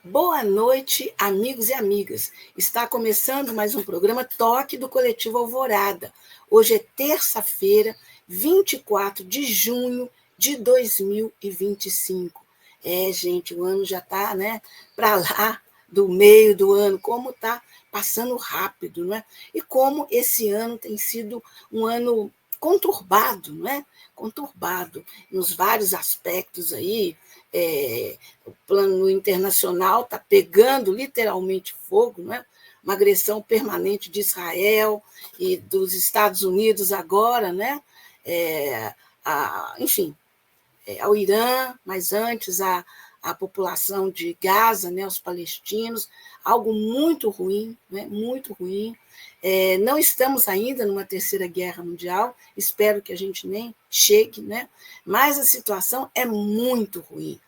Boa noite, amigos e amigas. Está começando mais um programa Toque do Coletivo Alvorada. Hoje é terça-feira, 24 de junho de 2025. Gente, o ano já está, para lá do meio do ano. Como está passando rápido, não é? E como esse ano tem sido um ano conturbado, não é? Conturbado nos vários aspectos aí. O plano internacional está pegando literalmente fogo, não é? Uma agressão permanente de Israel e dos Estados Unidos agora, né? Enfim, ao Irã, mas antes a população de Gaza, né, os palestinos, algo muito ruim, né, muito ruim. Não estamos ainda numa terceira guerra mundial, espero que a gente nem chegue, né, mas a situação é muito ruim.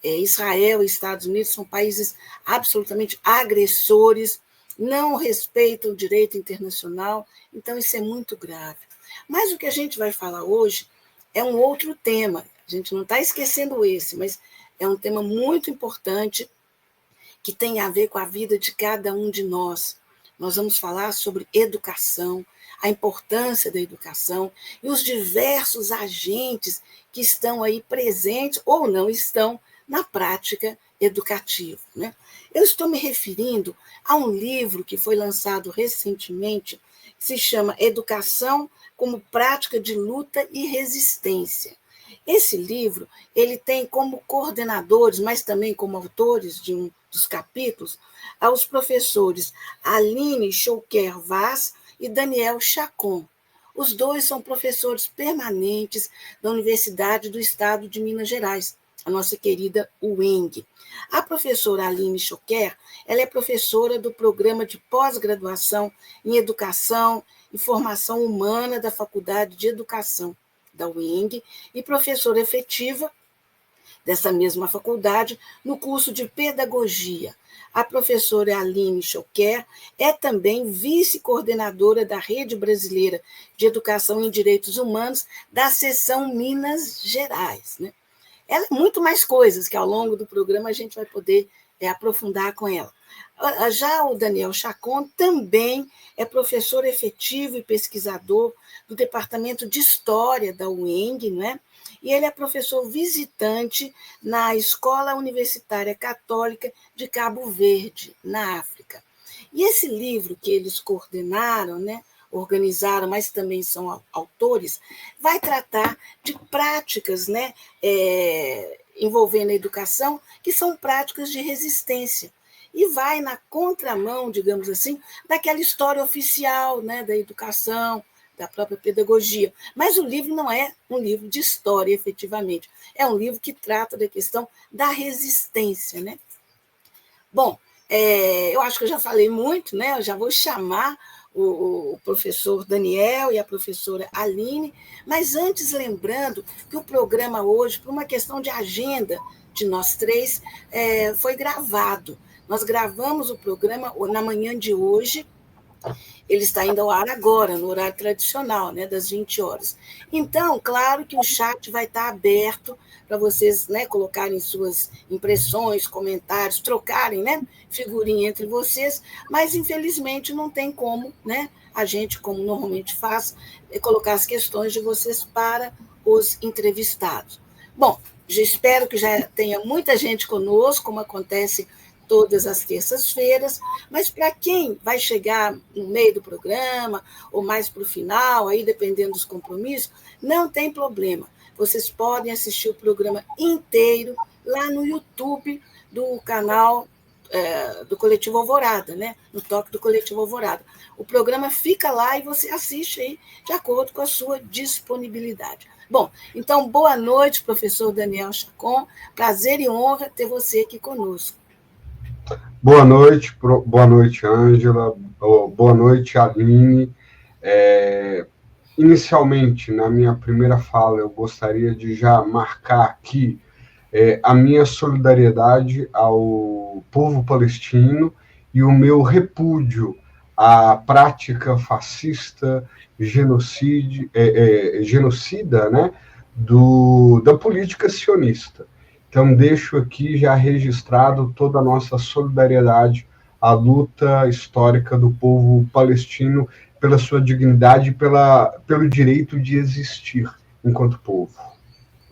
Israel e Estados Unidos são países absolutamente agressores, não respeitam o direito internacional, então isso é muito grave. Mas o que a gente vai falar hoje é um outro tema, a gente não está esquecendo esse, mas é um tema muito importante que tem a ver com a vida de cada um de nós. Nós vamos falar sobre educação, a importância da educação e os diversos agentes que estão aí presentes ou não estão na prática educativa, né? Eu estou me referindo a um livro que foi lançado recentemente, que se chama Educação como Prática de Luta e Resistência. Esse livro ele tem como coordenadores, mas também como autores de um dos capítulos, aos professores Aline Choquer Vaz e Daniel Chacon. Os dois são professores permanentes da Universidade do Estado de Minas Gerais, a nossa querida UENG. A professora Aline Choquer, ela é professora do programa de pós-graduação em Educação e Formação Humana da Faculdade de Educação da UENG e professora efetiva dessa mesma faculdade no curso de Pedagogia. A professora Aline Choquer é também vice-coordenadora da Rede Brasileira de Educação em Direitos Humanos da seção Minas Gerais, né? Ela é muito mais coisas que ao longo do programa a gente vai poder aprofundar com ela. Já o Daniel Chacon também é professor efetivo e pesquisador do Departamento de História da UENG, né? E ele é professor visitante na Escola Universitária Católica de Cabo Verde, na África. E esse livro que eles coordenaram, né, organizaram, mas também são autores, vai tratar de práticas, né, envolvendo a educação, que são práticas de resistência. E vai na contramão, digamos assim, daquela história oficial, né, da educação, da própria pedagogia. Mas o livro não é um livro de história, efetivamente. É um livro que trata da questão da resistência, né? Bom, eu acho que eu já falei muito, né? Eu já vou chamar o professor Daniel e a professora Aline, mas antes lembrando que o programa hoje, por uma questão de agenda de nós três, foi gravado. Nós gravamos o programa na manhã de hoje, ele está indo ao ar agora, no horário tradicional, né, das 20 horas. Então, claro que o chat vai estar aberto para vocês, né, colocarem suas impressões, comentários, trocarem, né, figurinha entre vocês, mas, infelizmente, não tem como, né, a gente, como normalmente faz, colocar as questões de vocês para os entrevistados. Bom, já espero que já tenha muita gente conosco, como acontece todas as terças-feiras, mas para quem vai chegar no meio do programa ou mais para o final, aí dependendo dos compromissos, não tem problema. Vocês podem assistir o programa inteiro lá no YouTube do canal do Coletivo Alvorada, né? No Toque do Coletivo Alvorada. O programa fica lá e você assiste aí de acordo com a sua disponibilidade. Bom, então, boa noite, professor Daniel Chacon. Prazer e honra ter você aqui conosco. Boa noite, Ângela. Boa noite, Aline. Inicialmente, na minha primeira fala, eu gostaria de já marcar aqui a minha solidariedade ao povo palestino e o meu repúdio à prática fascista, genocida, né, da política sionista, Então, deixo aqui já registrado toda a nossa solidariedade à luta histórica do povo palestino pela sua dignidade e pelo direito de existir enquanto povo.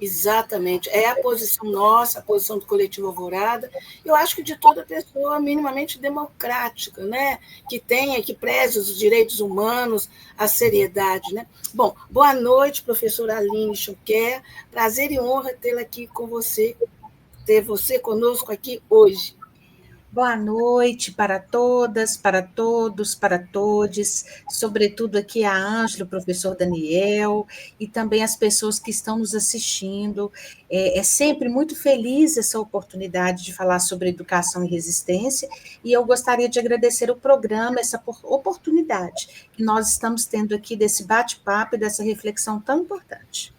Exatamente. É a posição nossa, a posição do Coletivo Alvorada, eu acho que de toda pessoa minimamente democrática, né? Que preze os direitos humanos, a seriedade, né? Bom, boa noite, professora Aline Choquer. Prazer e honra tê-la aqui com você, ter você conosco aqui hoje. Boa noite para todas, para todos, para todes, sobretudo aqui a Ângela, o professor Daniel, e também as pessoas que estão nos assistindo. É sempre muito feliz essa oportunidade de falar sobre educação e resistência, e eu gostaria de agradecer o programa, essa oportunidade que nós estamos tendo aqui desse bate-papo e dessa reflexão tão importante.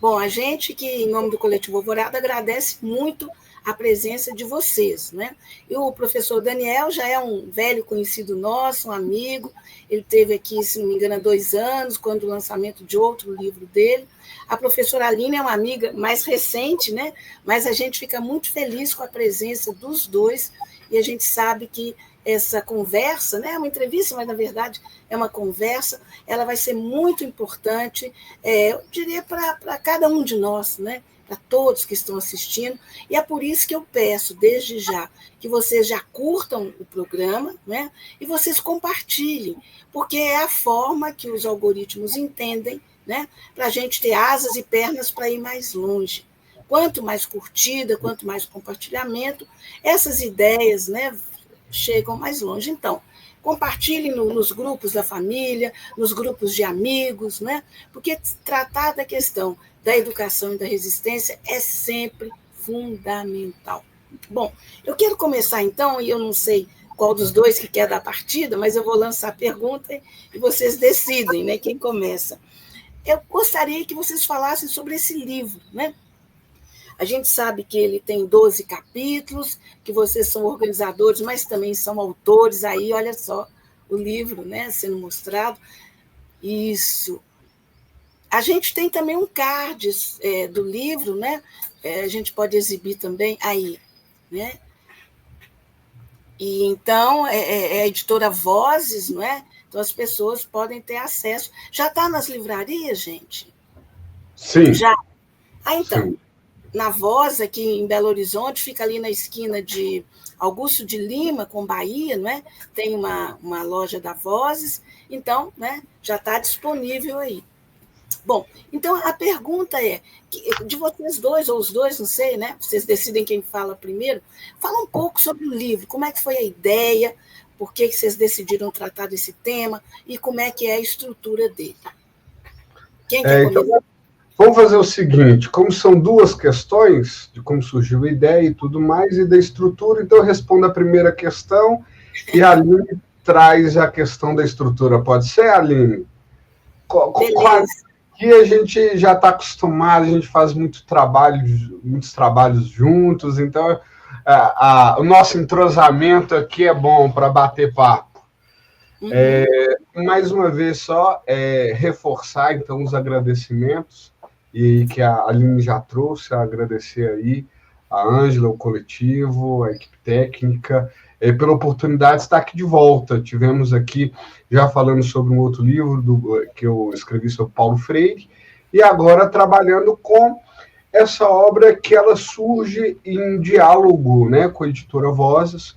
Bom, a gente que, em nome do Coletivo Alvorada, agradece muito a presença de vocês, né? E o professor Daniel já é um velho conhecido nosso, um amigo, ele esteve aqui, se não me engano, há 2 anos, quando o lançamento de outro livro dele. A professora Aline é uma amiga mais recente, né? Mas a gente fica muito feliz com a presença dos dois, e a gente sabe que essa conversa, né, é uma entrevista, mas, na verdade, é uma conversa, ela vai ser muito importante, eu diria, para cada um de nós, né? Para todos que estão assistindo, e é por isso que eu peço, desde já, que vocês já curtam o programa, né, e vocês compartilhem, porque é a forma que os algoritmos entendem, né, para a gente ter asas e pernas para ir mais longe. Quanto mais curtida, quanto mais compartilhamento, essas ideias, né, chegam mais longe. Então, compartilhem nos grupos da família, nos grupos de amigos, né, porque tratar da questão da educação e da resistência é sempre fundamental. Bom, eu quero começar então, e eu não sei qual dos dois que quer dar partida, mas eu vou lançar a pergunta e vocês decidem, né, quem começa. Eu gostaria que vocês falassem sobre esse livro, né? A gente sabe que ele tem 12 capítulos, que vocês são organizadores, mas também são autores, aí olha só o livro, né, sendo mostrado. Isso. A gente tem também um card do livro, né? A gente pode exibir também aí, né? E então é a editora Vozes, não é? Então as pessoas podem ter acesso. Já está nas livrarias, gente? Sim. Já. Então, sim. Na Voz, aqui em Belo Horizonte, fica ali na esquina de Augusto de Lima com Bahia, não é? Tem uma loja da Vozes, então, né, já está disponível aí. Bom, então a pergunta é, de vocês dois, ou os dois, não sei, né? Vocês decidem quem fala primeiro, fala um pouco sobre o livro, como é que foi a ideia, por que vocês decidiram tratar desse tema e como é que é a estrutura dele. Quem quer começar? Então, vamos fazer o seguinte, como são 2 questões, de como surgiu a ideia e tudo mais, e da estrutura, então eu respondo a primeira questão e a Aline traz a questão da estrutura. Pode ser, Aline? Beleza. E a gente já está acostumado, a gente faz muitos trabalhos juntos, então o nosso entrosamento aqui é bom para bater papo. Uhum. Mais uma vez só, reforçar então os agradecimentos, e que a Aline já trouxe, agradecer aí a Ângela, o coletivo, a equipe técnica, pela oportunidade de estar aqui de volta. Tivemos aqui, já falando sobre um outro livro que eu escrevi sobre Paulo Freire, e agora trabalhando com essa obra que ela surge em diálogo, né, com a editora Vozes,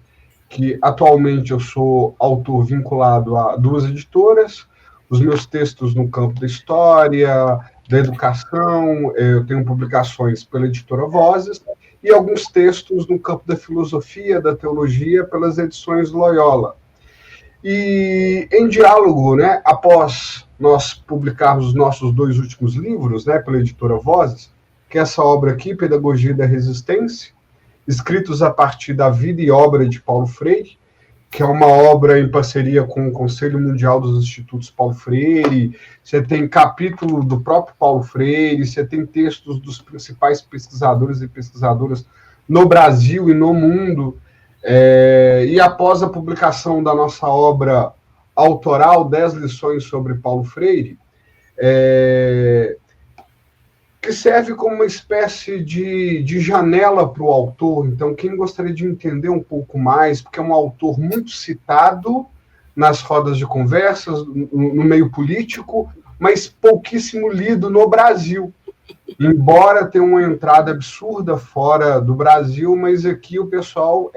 que atualmente eu sou autor vinculado a 2 editoras, os meus textos no campo da história, da educação, eu tenho publicações pela editora Vozes, e alguns textos no campo da filosofia, da teologia, pelas edições Loyola. E em diálogo, né, após nós publicarmos os nossos 2 últimos livros, né, pela editora Vozes, que é essa obra aqui, Pedagogia da Resistência, escritos a partir da vida e obra de Paulo Freire, que é uma obra em parceria com o Conselho Mundial dos Institutos Paulo Freire, você tem capítulo do próprio Paulo Freire, você tem textos dos principais pesquisadores e pesquisadoras no Brasil e no mundo, e após a publicação da nossa obra autoral, 10 lições sobre Paulo Freire, que serve como uma espécie de janela para o autor. Então, quem gostaria de entender um pouco mais, porque é um autor muito citado nas rodas de conversas, no meio político, mas pouquíssimo lido no Brasil. Embora tenha uma entrada absurda fora do Brasil, mas aqui o pessoal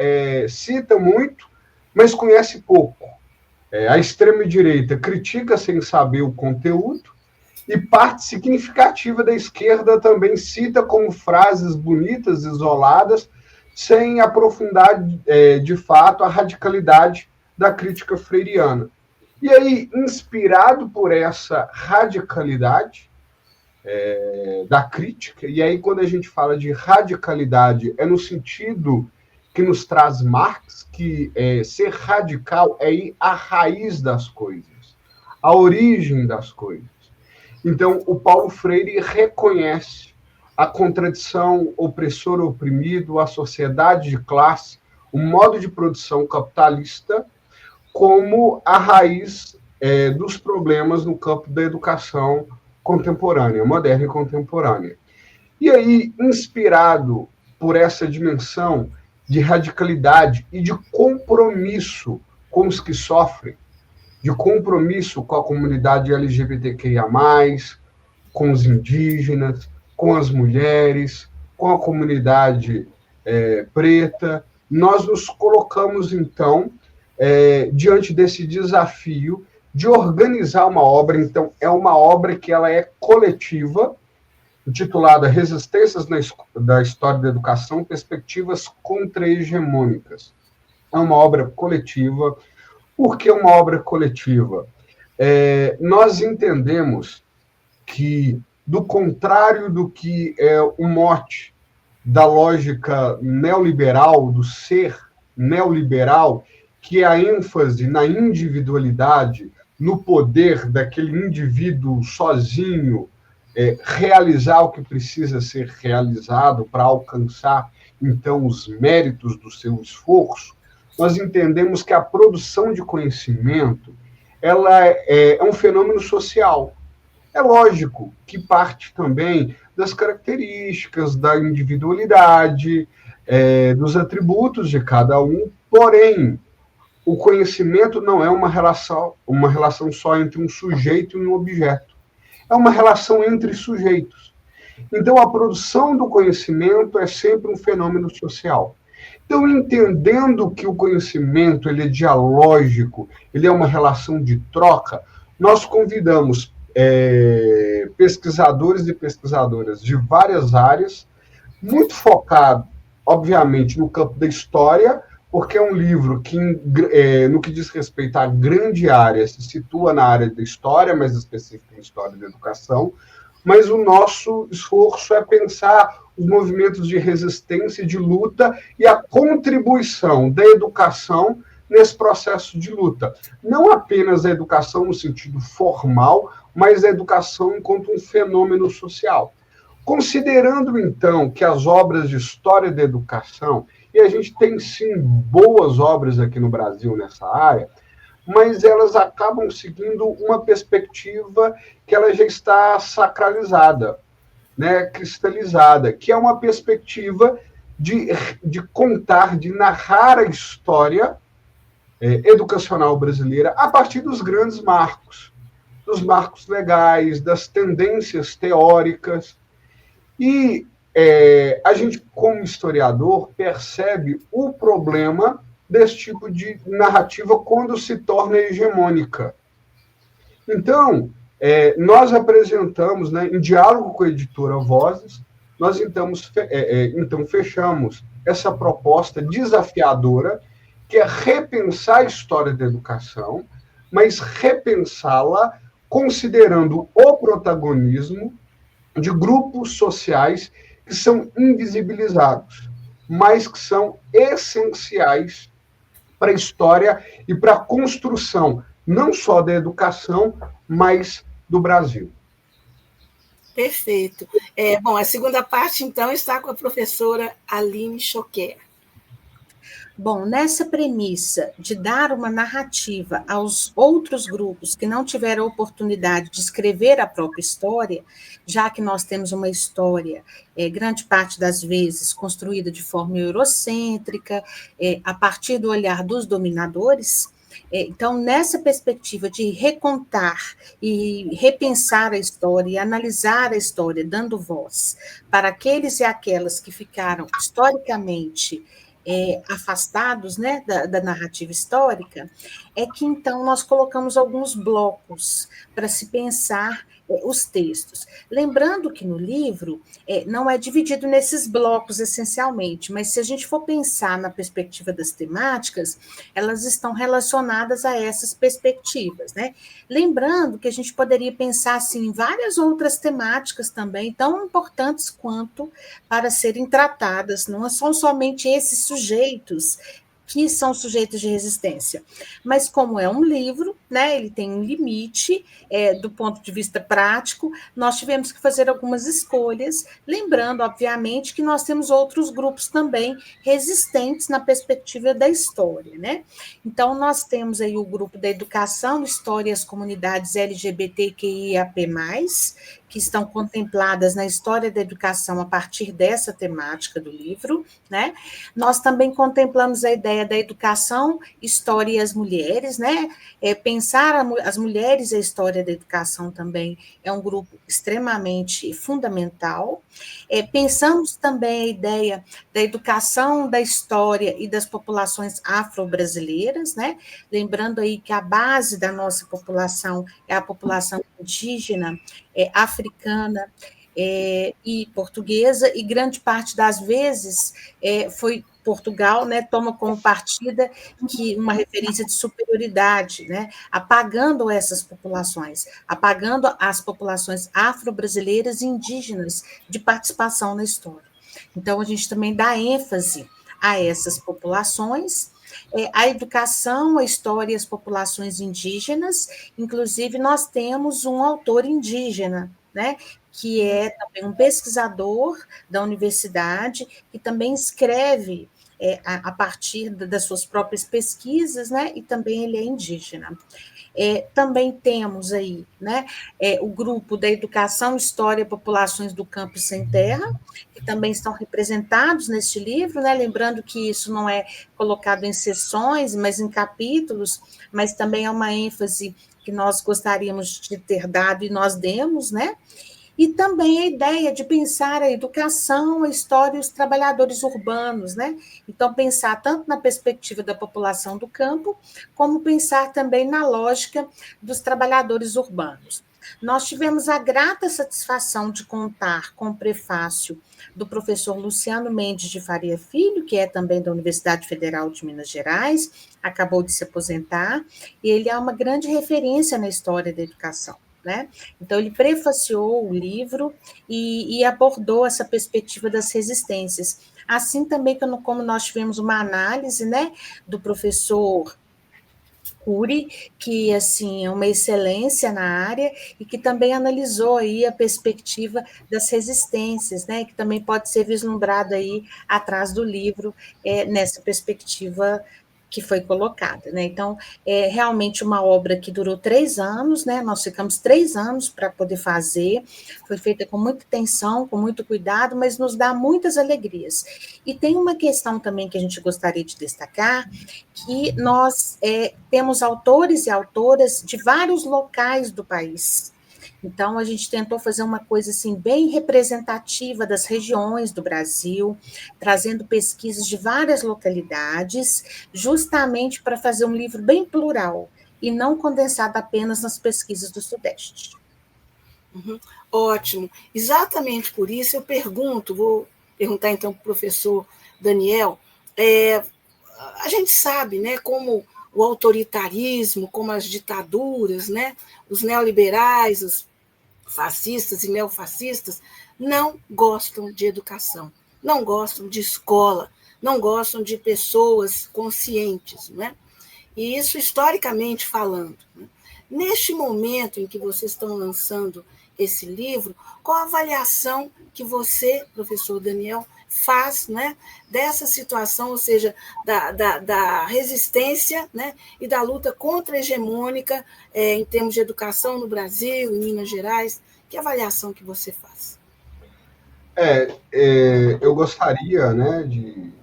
cita muito, mas conhece pouco. A extrema-direita critica sem saber o conteúdo, e parte significativa da esquerda também cita como frases bonitas, isoladas, sem aprofundar de fato a radicalidade da crítica freiriana. E aí, inspirado por essa radicalidade da crítica, e aí quando a gente fala de radicalidade, é no sentido que nos traz Marx, que ser radical é ir à raiz das coisas, à origem das coisas. Então, o Paulo Freire reconhece a contradição opressor-oprimido, a sociedade de classe, o modo de produção capitalista, como a raiz dos problemas no campo da educação contemporânea, moderna e contemporânea. E aí, inspirado por essa dimensão de radicalidade e de compromisso com os que sofrem, de compromisso com a comunidade LGBTQIA+, com os indígenas, com as mulheres, com a comunidade preta, nós nos colocamos, então, diante desse desafio de organizar uma obra. Então, é uma obra que ela é coletiva, intitulada Resistências da História da Educação, Perspectivas Contra-Hegemônicas. É uma obra coletiva. Por que uma obra coletiva? Nós entendemos que, do contrário do que é o mote da lógica neoliberal, do ser neoliberal, que é a ênfase na individualidade, no poder daquele indivíduo sozinho, realizar o que precisa ser realizado para alcançar, então, os méritos do seu esforço, nós entendemos que a produção de conhecimento ela é um fenômeno social. É lógico que parte também das características da individualidade, dos atributos de cada um, porém, o conhecimento não é uma relação só entre um sujeito e um objeto. É uma relação entre sujeitos. Então, a produção do conhecimento é sempre um fenômeno social. Então, entendendo que o conhecimento ele é dialógico, ele é uma relação de troca, nós convidamos pesquisadores e pesquisadoras de várias áreas, muito focado, obviamente, no campo da história, porque é um livro que, no que diz respeito à grande área, se situa na área da história, mais específica em história da educação, mas o nosso esforço é pensar os movimentos de resistência e de luta e a contribuição da educação nesse processo de luta. Não apenas a educação no sentido formal, mas a educação enquanto um fenômeno social. Considerando, então, que as obras de história da educação, e a gente tem, sim, boas obras aqui no Brasil nessa área, mas elas acabam seguindo uma perspectiva que ela já está sacralizada, né, cristalizada, que é uma perspectiva de contar, de narrar a história educacional brasileira a partir dos grandes marcos, dos marcos legais, das tendências teóricas. E a gente, como historiador, percebe o problema desse tipo de narrativa quando se torna hegemônica. Então, nós apresentamos, né, em diálogo com a editora Vozes, nós então fechamos essa proposta desafiadora, que é repensar a história da educação, mas repensá-la considerando o protagonismo de grupos sociais que são invisibilizados, mas que são essenciais para a história e para a construção, não só da educação, mas do Brasil. Perfeito. Bom, a segunda parte, então, está com a professora Aline Choquer. Bom, nessa premissa de dar uma narrativa aos outros grupos que não tiveram a oportunidade de escrever a própria história, já que nós temos uma história, grande parte das vezes, construída de forma eurocêntrica, a partir do olhar dos dominadores. Então, nessa perspectiva de recontar e repensar a história e analisar a história, dando voz para aqueles e aquelas que ficaram historicamente afastados, né, da narrativa histórica, é que então nós colocamos alguns blocos para se pensar os textos. Lembrando que no livro não é dividido nesses blocos essencialmente, mas se a gente for pensar na perspectiva das temáticas, elas estão relacionadas a essas perspectivas, né? Lembrando que a gente poderia pensar assim, em várias outras temáticas também, tão importantes quanto para serem tratadas, não são somente esses sujeitos que são sujeitos de resistência. Mas como é um livro, né, ele tem um limite do ponto de vista prático, nós tivemos que fazer algumas escolhas, lembrando, obviamente, que nós temos outros grupos também resistentes na perspectiva da história, né? Então, nós temos aí o grupo da educação, história e as comunidades LGBTQIAP+, que estão contempladas na história da educação a partir dessa temática do livro, né? Nós também contemplamos a ideia da educação, história e as mulheres, né? Pensar as mulheres e a história da educação também é um grupo extremamente fundamental. Pensamos também a ideia da educação, da história e das populações afro-brasileiras, né? Lembrando aí que a base da nossa população é a população indígena, africana, e portuguesa, e grande parte das vezes foi Portugal, né, toma como partida que uma referência de superioridade, né, apagando essas populações, apagando as populações afro-brasileiras e indígenas de participação na história. Então, a gente também dá ênfase a essas populações, a educação, a história e as populações indígenas, inclusive nós temos um autor indígena, né, que é também um pesquisador da universidade, que também escreve a partir das suas próprias pesquisas, né, e também ele é indígena. Também temos aí, né, o grupo da Educação, História e Populações do Campo Sem Terra, que também estão representados neste livro, né, lembrando que isso não é colocado em seções, mas em capítulos, mas também é uma ênfase que nós gostaríamos de ter dado e nós demos, né, e também a ideia de pensar a educação, a história e os trabalhadores urbanos, né? Então, pensar tanto na perspectiva da população do campo, como pensar também na lógica dos trabalhadores urbanos. Nós tivemos a grata satisfação de contar com o prefácio do professor Luciano Mendes de Faria Filho, que é também da Universidade Federal de Minas Gerais, acabou de se aposentar, e ele é uma grande referência na história da educação. Né? Então, ele prefaciou o livro e abordou essa perspectiva das resistências. Assim também como nós tivemos uma análise, né, do professor Cury, que assim é uma excelência na área e que também analisou aí a perspectiva das resistências, né, que também pode ser vislumbrado aí atrás do livro, nessa perspectiva que foi colocada, né? Então, é realmente uma obra que durou 3 anos, né? Nós ficamos 3 anos para poder fazer, foi feita com muita atenção, com muito cuidado, mas nos dá muitas alegrias. E tem uma questão também que a gente gostaria de destacar, que nós temos autores e autoras de vários locais do país. Então, a gente tentou fazer uma coisa assim, bem representativa das regiões do Brasil, trazendo pesquisas de várias localidades, justamente para fazer um livro bem plural, e não condensado apenas nas pesquisas do Sudeste. Uhum. Ótimo. Exatamente por isso eu vou perguntar então para o professor Daniel, a gente sabe, né, como o autoritarismo, como as ditaduras, né, os neoliberais, os fascistas e neofascistas não gostam de educação, não gostam de escola, não gostam de pessoas conscientes, né? E isso historicamente falando. Né? Neste momento em que vocês estão lançando esse livro, qual a avaliação que você, professor Daniel, faz, né, dessa situação, ou seja, da resistência, né, e da luta contra-hegemônica em termos de educação no Brasil, em Minas Gerais? Que avaliação que você faz? Eu gostaria, né, de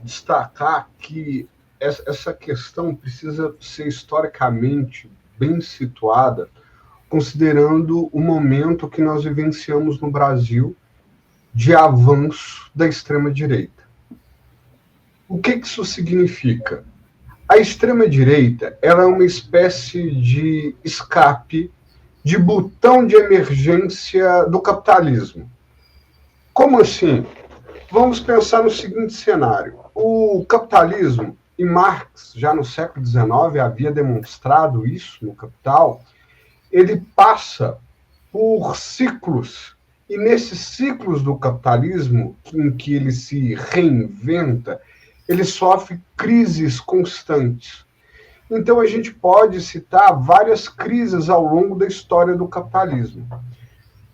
destacar que essa questão precisa ser historicamente bem situada, considerando o momento que nós vivenciamos no Brasil de avanço da extrema-direita. O que isso significa? A extrema-direita ela é uma espécie de escape, de botão de emergência do capitalismo. Como assim? Vamos pensar no seguinte cenário. O capitalismo, e Marx, já no século XIX, havia demonstrado isso no Capital, ele passa por ciclos. E nesses ciclos do capitalismo, em que ele se reinventa, ele sofre crises constantes. Então, a gente pode citar várias crises ao longo da história do capitalismo.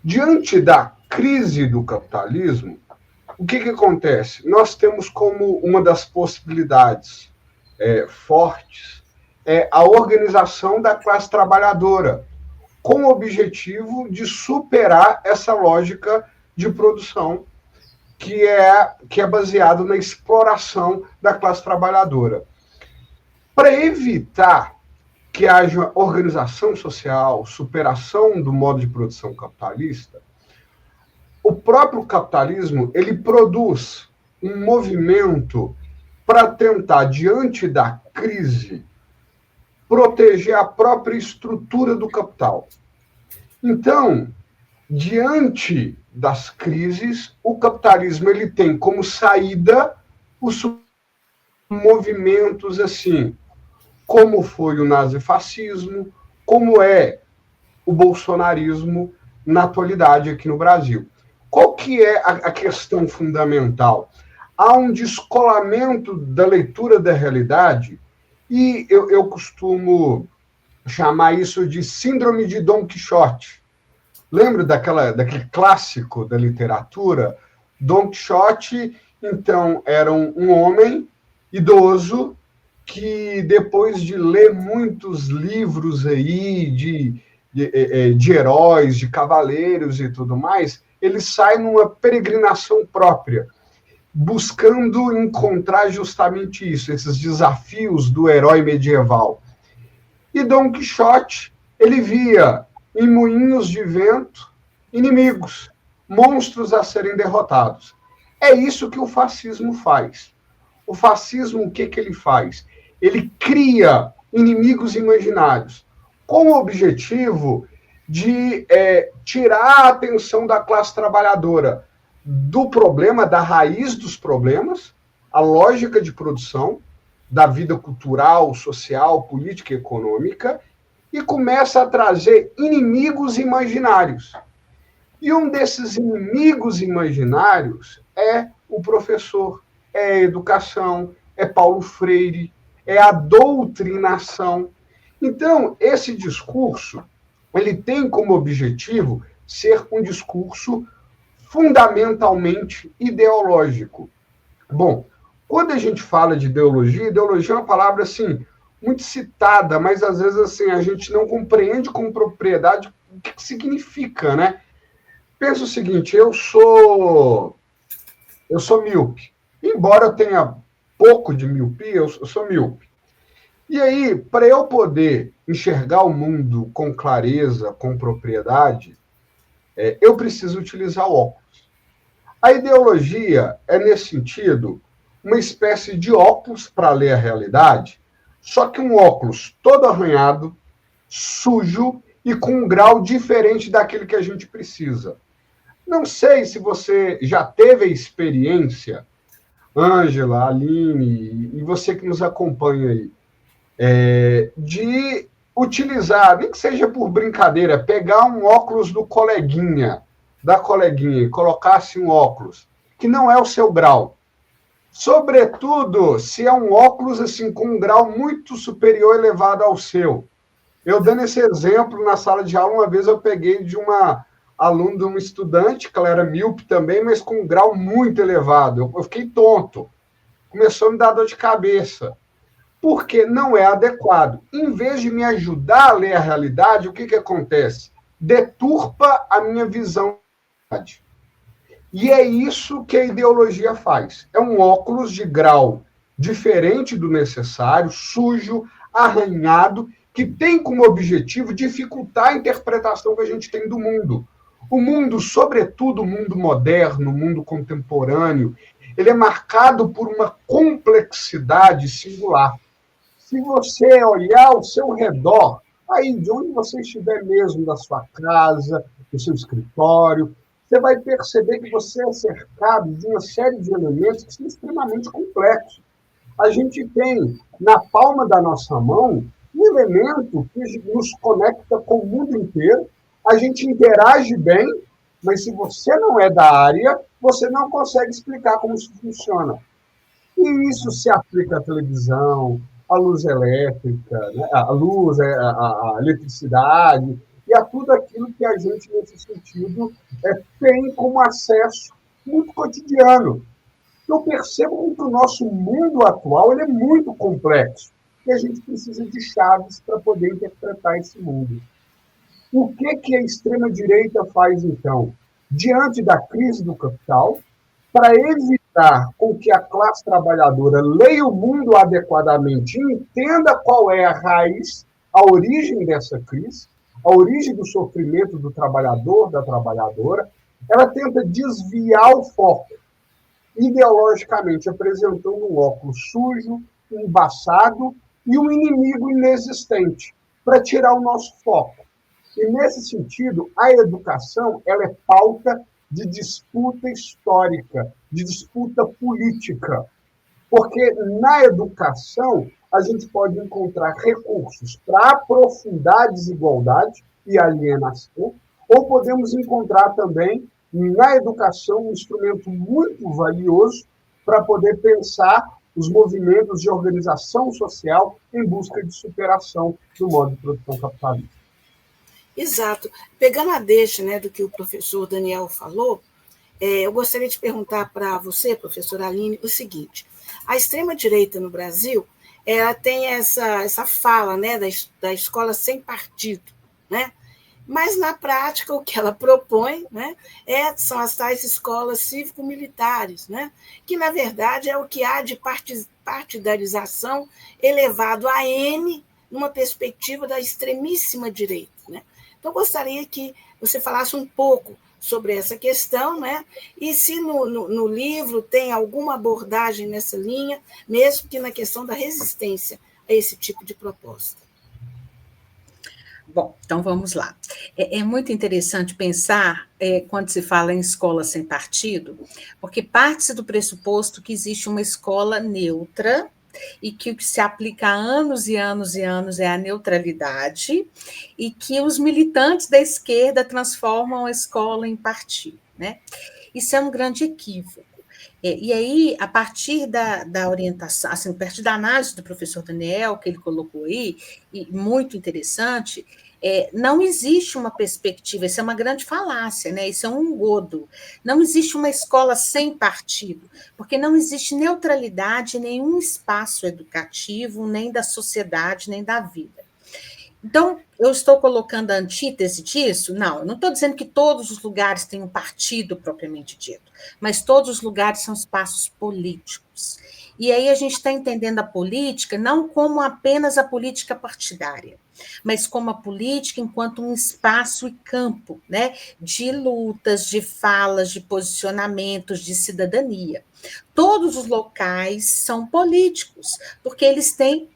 Diante da crise do capitalismo, o que acontece? Nós temos como uma das possibilidades fortes a organização da classe trabalhadora, com o objetivo de superar essa lógica de produção que é baseado na exploração da classe trabalhadora. Para evitar que haja organização social, superação do modo de produção capitalista, o próprio capitalismo ele produz um movimento para tentar, diante da crise, proteger a própria estrutura do capital. Então, diante das crises, o capitalismo ele tem como saída os movimentos assim, como foi o nazifascismo, como é o bolsonarismo na atualidade aqui no Brasil. Qual que é a questão fundamental? Há um descolamento da leitura da realidade e eu costumo chamar isso de síndrome de Dom Quixote. Lembra daquele clássico da literatura? Dom Quixote, então, era um homem idoso que, depois de ler muitos livros aí de heróis, de cavaleiros e tudo mais, ele sai numa peregrinação própria, buscando encontrar justamente isso, esses desafios do herói medieval. E Dom Quixote, ele via em moinhos de vento inimigos, monstros a serem derrotados. É isso que o fascismo faz. O fascismo, o que ele faz? Ele cria inimigos imaginários, com o objetivo de tirar a atenção da classe trabalhadora do problema, da raiz dos problemas, a lógica de produção, da vida cultural, social, política e econômica, e começa a trazer inimigos imaginários. E um desses inimigos imaginários é o professor, é a educação, é Paulo Freire, é a doutrinação. Então, esse discurso, ele tem como objetivo ser um discurso fundamentalmente ideológico. Bom, quando a gente fala de ideologia é uma palavra, assim, muito citada, mas às vezes assim, a gente não compreende com propriedade o que significa, né? Pensa o seguinte, eu sou míope. Embora eu tenha pouco de miopia, eu sou míope. E aí, para eu poder enxergar o mundo com clareza, com propriedade, eu preciso utilizar óculos. A ideologia é, nesse sentido, uma espécie de óculos para ler a realidade, só que um óculos todo arranhado, sujo e com um grau diferente daquele que a gente precisa. Não sei se você já teve a experiência, Ângela, Aline, e você que nos acompanha aí, de utilizar, nem que seja por brincadeira, pegar um óculos da coleguinha, e colocar-se um óculos, que não é o seu grau. Sobretudo, se é um óculos assim, com um grau muito superior, elevado ao seu. Eu dando esse exemplo, na sala de aula, uma vez eu peguei de uma aluno de uma estudante, que ela era míope também, mas com um grau muito elevado. Eu fiquei tonto. Começou a me dar dor de cabeça. Porque não é adequado. Em vez de me ajudar a ler a realidade, o que acontece? Deturpa a minha visão da realidade. E é isso que a ideologia faz. É um óculos de grau diferente do necessário, sujo, arranhado, que tem como objetivo dificultar a interpretação que a gente tem do mundo. O mundo, sobretudo o mundo moderno, o mundo contemporâneo, ele é marcado por uma complexidade singular. Se você olhar ao seu redor, aí de onde você estiver mesmo, da sua casa, do seu escritório, você vai perceber que você é cercado de uma série de elementos que são extremamente complexos. A gente tem na palma da nossa mão um elemento que nos conecta com o mundo inteiro, a gente interage bem, mas se você não é da área, você não consegue explicar como isso funciona. E isso se aplica à televisão, à luz elétrica, né? À luz, à eletricidade, e a tudo aquilo que a gente, nesse sentido, tem como acesso muito cotidiano. Eu percebo que o nosso mundo atual ele é muito complexo, e a gente precisa de chaves para poder interpretar esse mundo. O que a extrema-direita faz, então? Diante da crise do capital, para evitar com que a classe trabalhadora leia o mundo adequadamente e entenda qual é a raiz, a origem dessa crise, a origem do sofrimento do trabalhador, da trabalhadora, ela tenta desviar o foco, ideologicamente apresentando um óculos sujo, embaçado e um inimigo inexistente, para tirar o nosso foco. E, nesse sentido, a educação ela é pauta de disputa histórica, de disputa política. Porque na educação a gente pode encontrar recursos para aprofundar a desigualdade e a alienação, ou podemos encontrar também na educação um instrumento muito valioso para poder pensar os movimentos de organização social em busca de superação do modo de produção capitalista. Exato. Pegando a deixa, né, do que o professor Daniel falou, eu gostaria de perguntar para você, professora Aline, o seguinte: a extrema-direita no Brasil ela tem essa fala, né, da escola sem partido, né? Mas, na prática, o que ela propõe, né, são as tais escolas cívico-militares, né, que, na verdade, é o que há de partidarização elevado a N numa perspectiva da extremíssima direita. Né? Então, gostaria que você falasse um pouco sobre essa questão, né? E se no livro tem alguma abordagem nessa linha, mesmo que na questão da resistência a esse tipo de proposta. Bom, então vamos lá. É muito interessante pensar, quando se fala em escola sem partido, porque parte-se do pressuposto que existe uma escola neutra e que o que se aplica há anos e anos e anos é a neutralidade e que os militantes da esquerda transformam a escola em partido, né? Isso é um grande equívoco. E aí, a partir da orientação, assim, a partir da análise do professor Daniel, que ele colocou aí, e muito interessante, não existe uma perspectiva, isso é uma grande falácia, né? Isso é um engodo. Não existe uma escola sem partido, porque não existe neutralidade em nenhum espaço educativo, nem da sociedade, nem da vida. Então, eu estou colocando a antítese disso? Não, eu não estou dizendo que todos os lugares têm um partido propriamente dito, mas todos os lugares são espaços políticos. E aí a gente está entendendo a política não como apenas a política partidária, mas como a política enquanto um espaço e campo, né, de lutas, de falas, de posicionamentos, de cidadania. Todos os locais são políticos, porque eles têm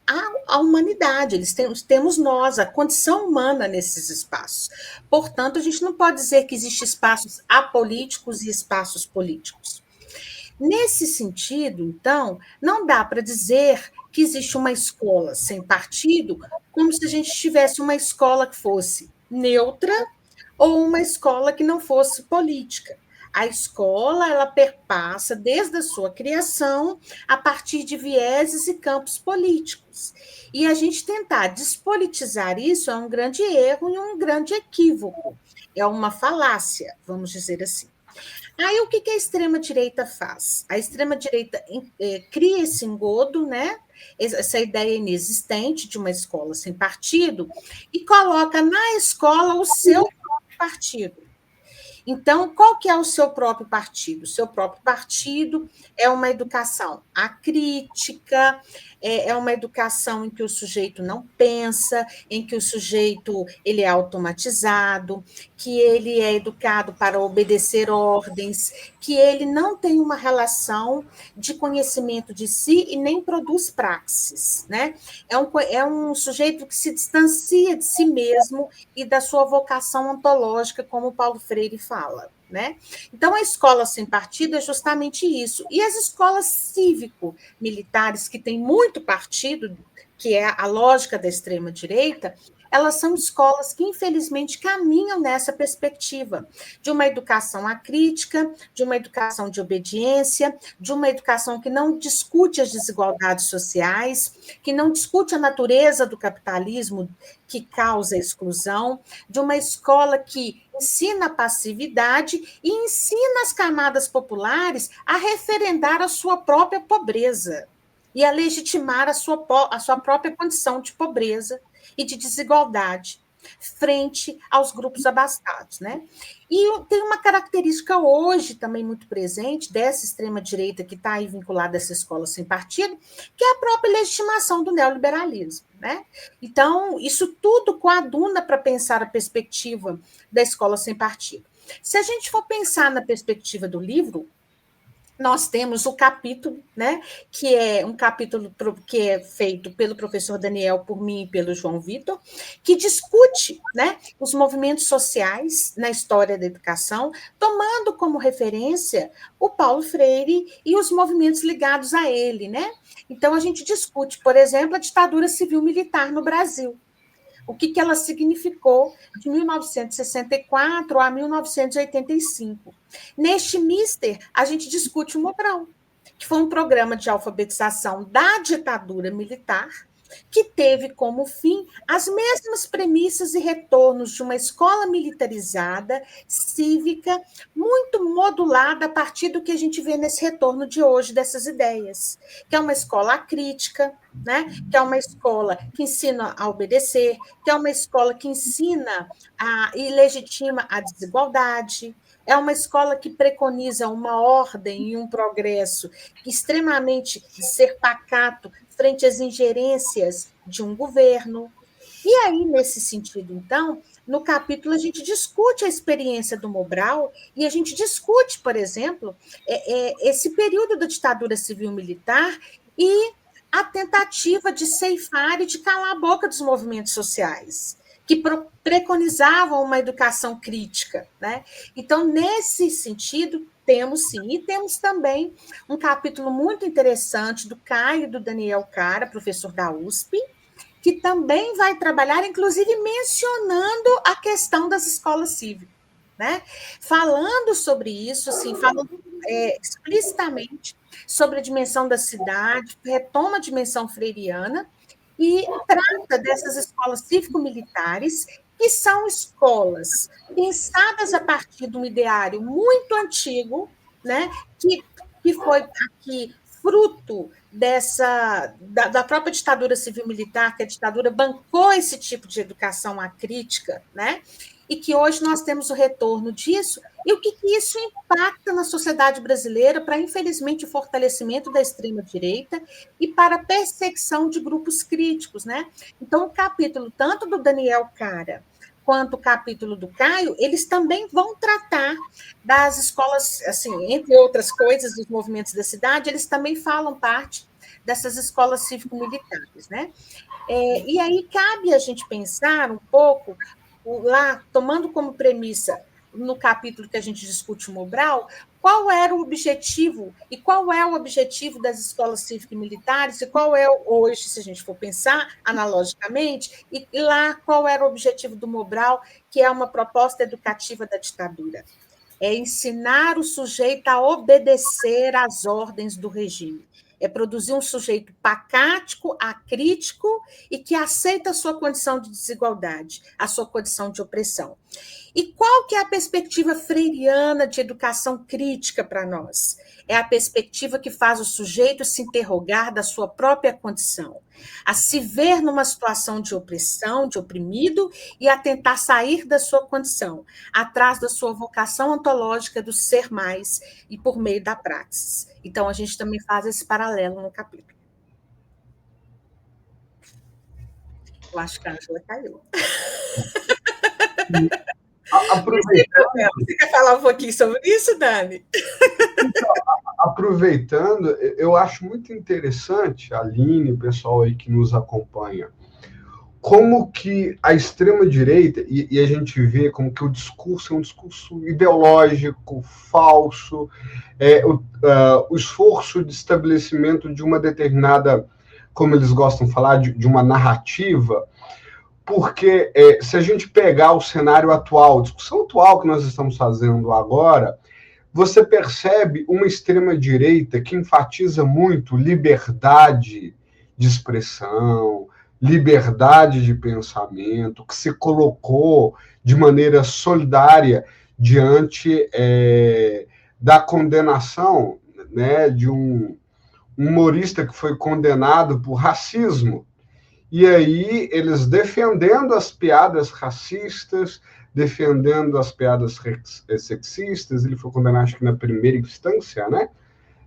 a humanidade, temos nós, a condição humana nesses espaços. Portanto, a gente não pode dizer que existem espaços apolíticos e espaços políticos. Nesse sentido, então, não dá para dizer que existe uma escola sem partido, como se a gente tivesse uma escola que fosse neutra ou uma escola que não fosse política. A escola, ela perpassa desde a sua criação a partir de vieses e campos políticos. E a gente tentar despolitizar isso é um grande erro e um grande equívoco. é uma falácia, vamos dizer assim. Aí, o que a extrema-direita faz? A extrema-direita cria esse engodo, né? Essa ideia inexistente de uma escola sem partido, e coloca na escola o seu próprio partido. Então, qual que é o seu próprio partido? O seu próprio partido é uma educação acrítica, é uma educação em que o sujeito não pensa, em que o sujeito ele é automatizado, que ele é educado para obedecer ordens, que ele não tem uma relação de conhecimento de si e nem produz praxis, né? É um sujeito que se distancia de si mesmo e da sua vocação ontológica, como Paulo Freire fala, né? Então, a escola sem partido é justamente isso. E as escolas cívico-militares, que têm muito partido, que é a lógica da extrema-direita, elas são escolas que, infelizmente, caminham nessa perspectiva de uma educação acrítica, de uma educação de obediência, de uma educação que não discute as desigualdades sociais, que não discute a natureza do capitalismo que causa a exclusão, de uma escola que ensina a passividade e ensina as camadas populares a referendar a sua própria pobreza e a legitimar a sua própria condição de pobreza e de desigualdade frente aos grupos abastados, né? E tem uma característica hoje também muito presente dessa extrema-direita que está aí vinculada a essa escola sem partido, que é a própria legitimação do neoliberalismo, né? Então, isso tudo coaduna para pensar a perspectiva da escola sem partido. Se a gente for pensar na perspectiva do livro, nós temos o capítulo, né, que é um capítulo que é feito pelo professor Daniel, por mim e pelo João Vitor, que discute, né, os movimentos sociais na história da educação, tomando como referência o Paulo Freire e os movimentos ligados a ele, né? Então, a gente discute, por exemplo, a ditadura civil-militar no Brasil. O que ela significou de 1964 a 1985. Neste Mister, a gente discute o Mobral, que foi um programa de alfabetização da ditadura militar, que teve como fim as mesmas premissas e retornos de uma escola militarizada, cívica, muito modulada a partir do que a gente vê nesse retorno de hoje dessas ideias, que é uma escola crítica, né? Que é uma escola que ensina a obedecer, que é uma escola que ensina e legitima a desigualdade, é uma escola que preconiza uma ordem e um progresso extremamente de ser pacato frente às ingerências de um governo. E aí, nesse sentido, então, no capítulo a gente discute a experiência do Mobral e a gente discute, por exemplo, esse período da ditadura civil-militar e a tentativa de ceifar e de calar a boca dos movimentos sociais, que preconizavam uma educação crítica, né? Então, nesse sentido, temos sim, e temos também um capítulo muito interessante do Caio e do Daniel Cara, professor da USP, que também vai trabalhar, inclusive mencionando a questão das escolas cívicas, né? Falando sobre isso, assim, falando explicitamente sobre a dimensão da cidade, retoma a dimensão freiriana, e trata dessas escolas cívico-militares, que são escolas pensadas a partir de um ideário muito antigo, né, que foi aqui fruto da própria ditadura civil-militar, que a ditadura bancou esse tipo de educação acrítica, né, e que hoje nós temos o retorno disso, e o que isso impacta na sociedade brasileira para, infelizmente, o fortalecimento da extrema-direita e para a perseguição de grupos críticos, né? Então, o capítulo tanto do Daniel Cara quanto o capítulo do Caio, eles também vão tratar das escolas, assim, entre outras coisas, dos movimentos da cidade, eles também falam parte dessas escolas cívico-militares, né? E aí cabe a gente pensar um pouco lá, tomando como premissa, no capítulo que a gente discute o Mobral, qual era o objetivo e qual é o objetivo das escolas cívico-militares e qual é hoje, se a gente for pensar analogicamente, e lá qual era o objetivo do Mobral, que é uma proposta educativa da ditadura. É ensinar o sujeito a obedecer às ordens do regime. É produzir um sujeito pacático, acrítico e que aceita a sua condição de desigualdade, a sua condição de opressão. E qual que é a perspectiva freiriana de educação crítica para nós? É a perspectiva que faz o sujeito se interrogar da sua própria condição, a se ver numa situação de opressão, de oprimido, e a tentar sair da sua condição, atrás da sua vocação ontológica do ser mais e por meio da praxis. Então, a gente também faz esse paralelo no capítulo. Eu acho que a Ângela caiu. Você quer falar um pouquinho sobre isso, Dani? Então, aproveitando, eu acho muito interessante, a Aline, o pessoal aí que nos acompanha, como que a extrema-direita, e a gente vê como que o discurso é um discurso ideológico, falso, o esforço de estabelecimento de uma determinada, como eles gostam de falar, de uma narrativa, porque se a gente pegar o cenário atual, a discussão atual que nós estamos fazendo agora, você percebe uma extrema-direita que enfatiza muito liberdade de expressão, liberdade de pensamento, que se colocou de maneira solidária diante da condenação, né, de um humorista que foi condenado por racismo. E aí, eles defendendo as piadas racistas, defendendo as piadas sexistas, ele foi condenado, acho que na primeira instância, né?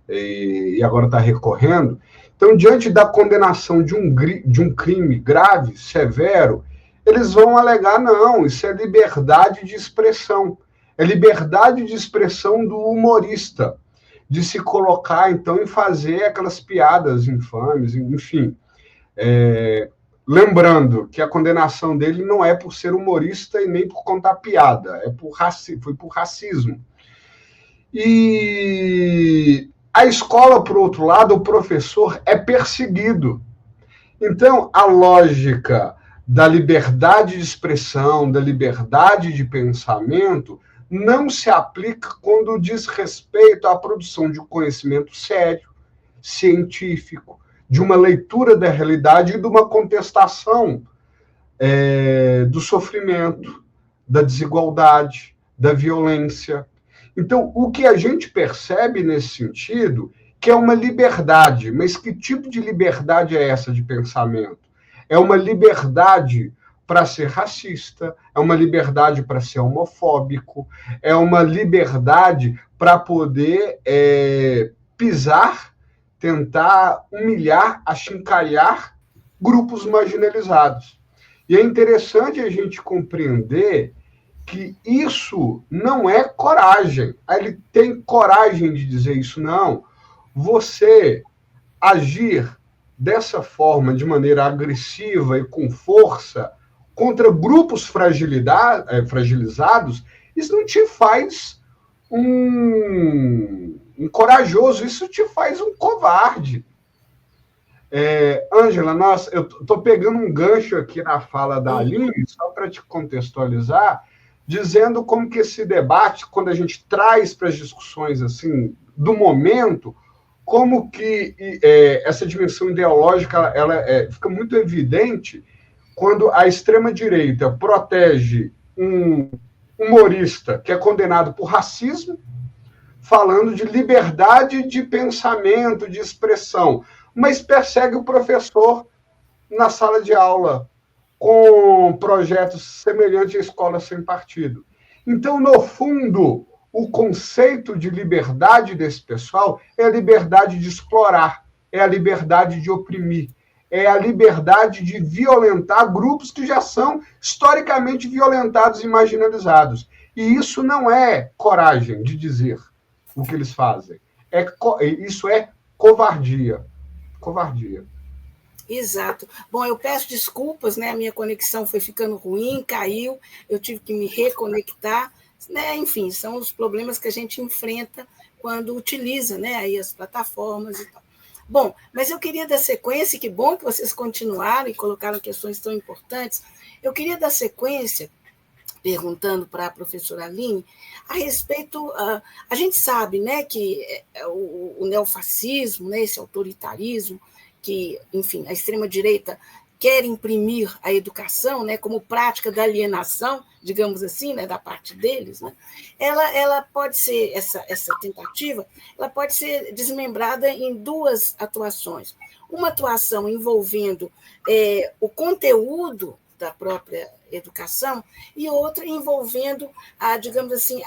E agora está recorrendo. Então, diante da condenação de um crime grave, severo, eles vão alegar, não, isso é liberdade de expressão. É liberdade de expressão do humorista, de se colocar, então, e fazer aquelas piadas infames, enfim. Lembrando que a condenação dele não é por ser humorista e nem por contar piada, foi por racismo. E a escola, por outro lado, o professor é perseguido. Então, a lógica da liberdade de expressão, da liberdade de pensamento, não se aplica quando diz respeito à produção de um conhecimento sério, científico, de uma leitura da realidade e de uma contestação do sofrimento, da desigualdade, da violência. Então, o que a gente percebe nesse sentido, que é uma liberdade, mas que tipo de liberdade é essa de pensamento? É uma liberdade para ser racista, é uma liberdade para ser homofóbico, é uma liberdade para poder pisar, tentar humilhar, achincalhar grupos marginalizados. E é interessante a gente compreender que isso não é coragem. Ele tem coragem de dizer isso, não. Você agir dessa forma, de maneira agressiva e com força, contra grupos fragilizados, isso não te faz um corajoso, isso te faz um covarde. Ângela, eu estou pegando um gancho aqui na fala da Aline, só para te contextualizar, dizendo como que esse debate, quando a gente traz para as discussões assim do momento, como que essa dimensão ideológica ela fica muito evidente quando a extrema-direita protege um humorista que é condenado por racismo, falando de liberdade de pensamento, de expressão, mas persegue o professor na sala de aula com projetos semelhantes à escola sem partido. Então, no fundo, o conceito de liberdade desse pessoal é a liberdade de explorar, é a liberdade de oprimir, é a liberdade de violentar grupos que já são historicamente violentados e marginalizados. E isso não é coragem de dizer o que eles fazem. Isso é covardia. Covardia. Exato. Bom, eu peço desculpas, né? A minha conexão foi ficando ruim, caiu, eu tive que me reconectar, né? Enfim, são os problemas que a gente enfrenta quando utiliza, né, aí as plataformas e tal. Bom, mas eu queria dar sequência, que bom que vocês continuaram e colocaram questões tão importantes. Eu queria dar sequência perguntando para a professora Aline a respeito, a gente sabe, né, que o neofascismo, né, esse autoritarismo, que, enfim, a extrema-direita quer imprimir a educação, né, como prática da alienação, digamos assim, né, da parte deles, né, ela pode ser, essa tentativa, ela pode ser desmembrada em duas atuações. Uma atuação envolvendo o conteúdo da própria educação e outra envolvendo, digamos assim,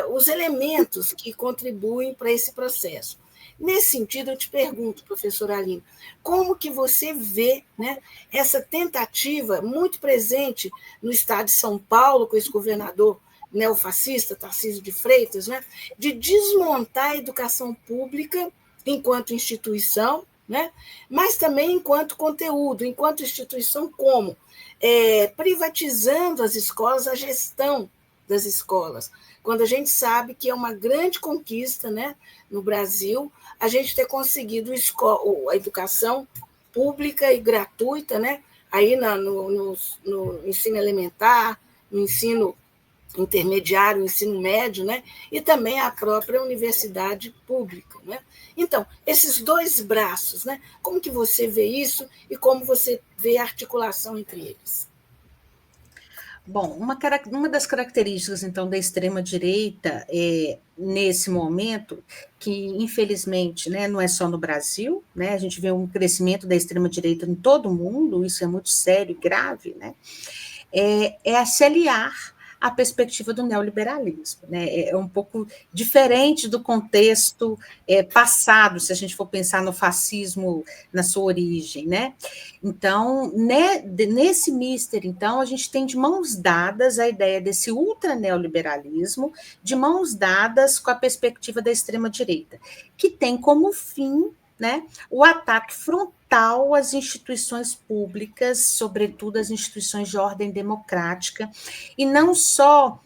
os elementos que contribuem para esse processo. Nesse sentido, eu te pergunto, professora Aline, como que você vê, né, essa tentativa muito presente no estado de São Paulo, com esse governador neofascista, Tarcísio de Freitas, né, de desmontar a educação pública enquanto instituição, né, mas também enquanto conteúdo, enquanto instituição como? Privatizando as escolas, a gestão das escolas, quando a gente sabe que é uma grande conquista, né, no Brasil, a gente ter conseguido a educação pública e gratuita, né, aí no ensino elementar, no ensino intermediário, ensino médio, né, e também a própria universidade pública, né? Então, esses dois braços, né, como que você vê isso e como você vê a articulação entre eles? Bom, uma das características, então, da extrema-direita nesse momento, que, infelizmente, né, não é só no Brasil, né, a gente vê um crescimento da extrema-direita em todo o mundo, isso é muito sério e grave, né, é se aliar à perspectiva do neoliberalismo, né? É um pouco diferente do contexto passado, se a gente for pensar no fascismo na sua origem, né? Então, nesse mister, então, a gente tem de mãos dadas a ideia desse ultra-neoliberalismo, de mãos dadas com a perspectiva da extrema-direita, que tem como fim, né, o ataque frontal às instituições públicas, sobretudo as instituições de ordem democrática, e não só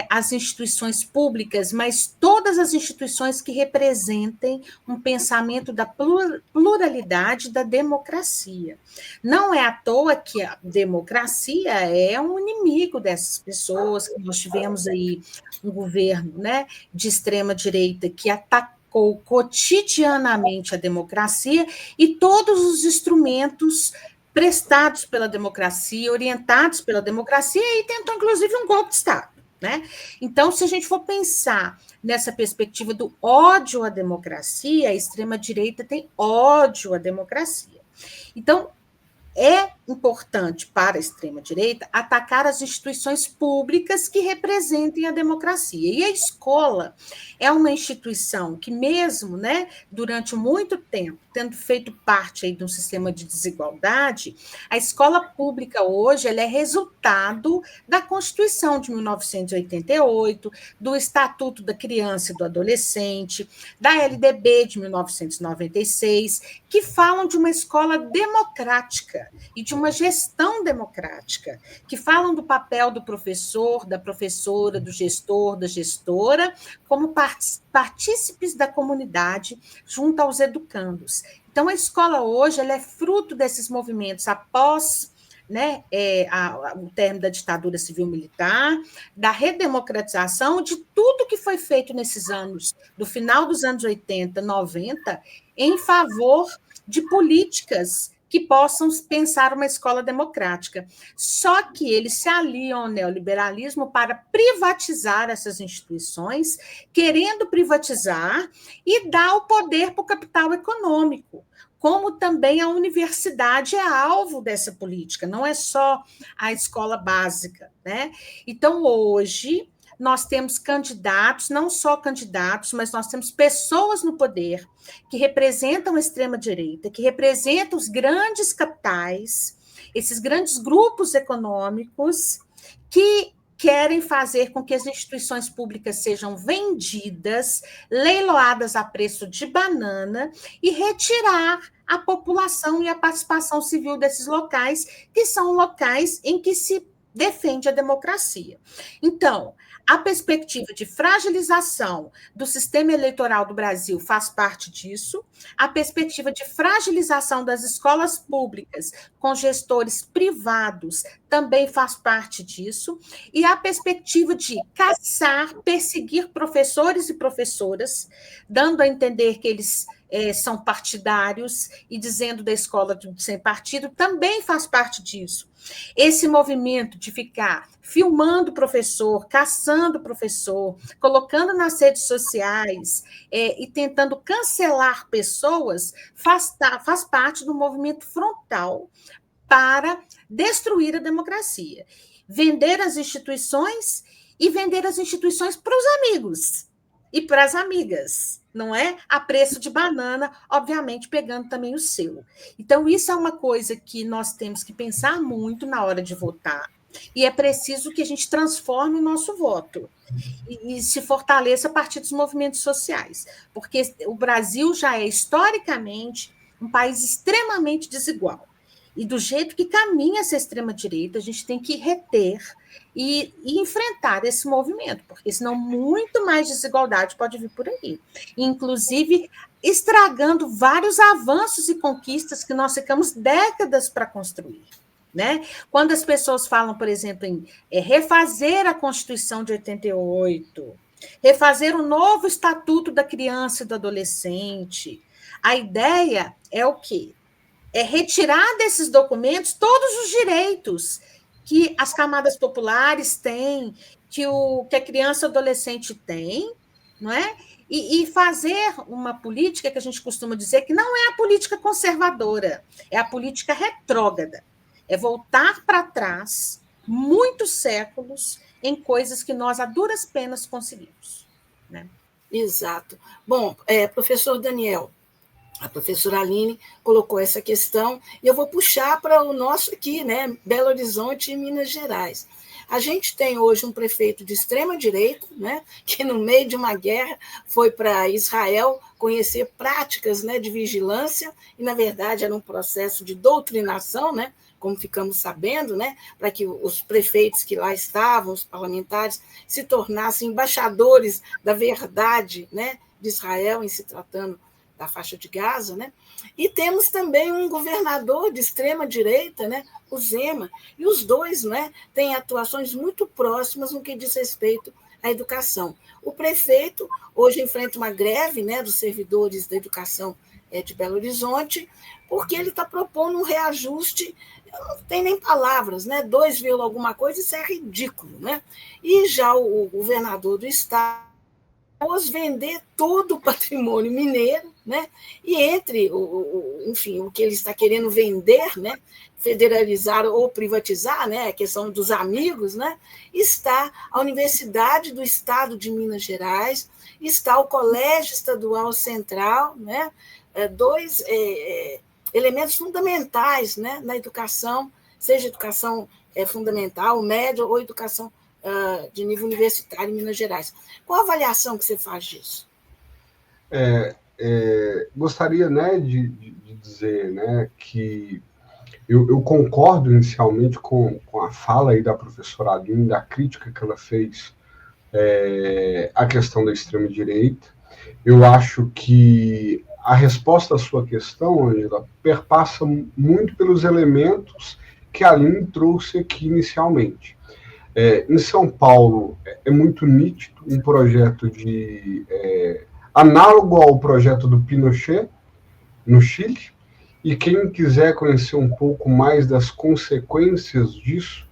as instituições públicas, mas todas as instituições que representem um pensamento da pluralidade da democracia. Não é à toa que a democracia é um inimigo dessas pessoas, que nós tivemos aí um governo, né, de extrema-direita que atacou cotidianamente a democracia e todos os instrumentos prestados pela democracia, orientados pela democracia, e tentou, inclusive, um golpe de Estado. Né? Então, se a gente for pensar nessa perspectiva do ódio à democracia, a extrema-direita tem ódio à democracia. Então, é importante para a extrema-direita atacar as instituições públicas que representem a democracia. E a escola é uma instituição que, mesmo, né, durante muito tempo, tendo feito parte aí de um sistema de desigualdade, a escola pública hoje ela é resultado da Constituição de 1988, do Estatuto da Criança e do Adolescente, da LDB de 1996, que falam de uma escola democrática e de uma gestão democrática, que falam do papel do professor, da professora, do gestor, da gestora, como partícipes da comunidade junto aos educandos. Então, a escola hoje ela é fruto desses movimentos após, né, o término da ditadura civil-militar, da redemocratização, de tudo que foi feito nesses anos, do final dos anos 80, 90, em favor de políticas que possam pensar uma escola democrática. Só que eles se aliam ao neoliberalismo para privatizar essas instituições, querendo privatizar e dar o poder para o capital econômico, como também a universidade é alvo dessa política, não é só a escola básica, né? Então, hoje, nós temos candidatos, não só candidatos, mas nós temos pessoas no poder que representam a extrema-direita, que representam os grandes capitais, esses grandes grupos econômicos que querem fazer com que as instituições públicas sejam vendidas, leiloadas a preço de banana e retirar a população e a participação civil desses locais, que são locais em que se defende a democracia. Então, a perspectiva de fragilização do sistema eleitoral do Brasil faz parte disso, a perspectiva de fragilização das escolas públicas com gestores privados também faz parte disso, e a perspectiva de caçar, perseguir professores e professoras, dando a entender que eles são partidários, e dizendo da escola de sem partido também faz parte disso. Esse movimento de ficar filmando o professor, caçando o professor, colocando nas redes sociais e tentando cancelar pessoas, faz parte do movimento frontal para destruir a democracia. Vender as instituições e vender as instituições para os amigos e para as amigas, não é? A preço de banana, obviamente pegando também o seu. Então, isso é uma coisa que nós temos que pensar muito na hora de votar, e é preciso que a gente transforme o nosso voto e se fortaleça a partir dos movimentos sociais, porque o Brasil já é, historicamente, um país extremamente desigual. E do jeito que caminha essa extrema-direita, a gente tem que reter e enfrentar esse movimento, porque senão muito mais desigualdade pode vir por aí. Inclusive, estragando vários avanços e conquistas que nós ficamos décadas para construir. Né? Quando as pessoas falam, por exemplo, em refazer a Constituição de 88, refazer o novo Estatuto da Criança e do Adolescente, a ideia é o quê? É retirar desses documentos todos os direitos que as camadas populares têm, que a criança e o adolescente tem, não é? E fazer uma política que a gente costuma dizer que não é a política conservadora, é a política retrógrada. É voltar para trás muitos séculos em coisas que nós, a duras penas, conseguimos. Né? Exato. Bom, professor Daniel, a professora Aline colocou essa questão, e eu vou puxar para o nosso aqui, né, Belo Horizonte e Minas Gerais. A gente tem hoje um prefeito de extrema-direita, né, que no meio de uma guerra foi para Israel conhecer práticas, né, de vigilância, e, na verdade, era um processo de doutrinação, né, como ficamos sabendo, né, para que os prefeitos que lá estavam, os parlamentares, se tornassem embaixadores da verdade, né, de Israel em se tratando da faixa de Gaza, né? E temos também um governador de extrema-direita, né, o Zema, e os dois, né, têm atuações muito próximas no que diz respeito à educação. O prefeito hoje enfrenta uma greve, né, dos servidores da educação de Belo Horizonte, porque ele está propondo um reajuste, não tem nem palavras, né, 2, alguma coisa, isso é ridículo. Né? E já o governador do estado vender todo o patrimônio mineiro, né? E entre enfim, o que ele está querendo vender, né? Federalizar ou privatizar, né? A questão dos amigos, né? Está a Universidade do Estado de Minas Gerais, está o Colégio Estadual Central, né? Dois elementos fundamentais, né? Na educação, seja educação fundamental, média ou educação de nível universitário em Minas Gerais. Qual a avaliação que você faz disso? Gostaria, né, de dizer, né, que eu concordo inicialmente com a fala aí da professora Aline, da crítica que ela fez à questão da extrema-direita. Eu acho que a resposta à sua questão, Ângela, perpassa muito pelos elementos que a Aline trouxe aqui inicialmente. Em São Paulo, é muito nítido um projeto análogo ao projeto do Pinochet, no Chile, e quem quiser conhecer um pouco mais das consequências disso,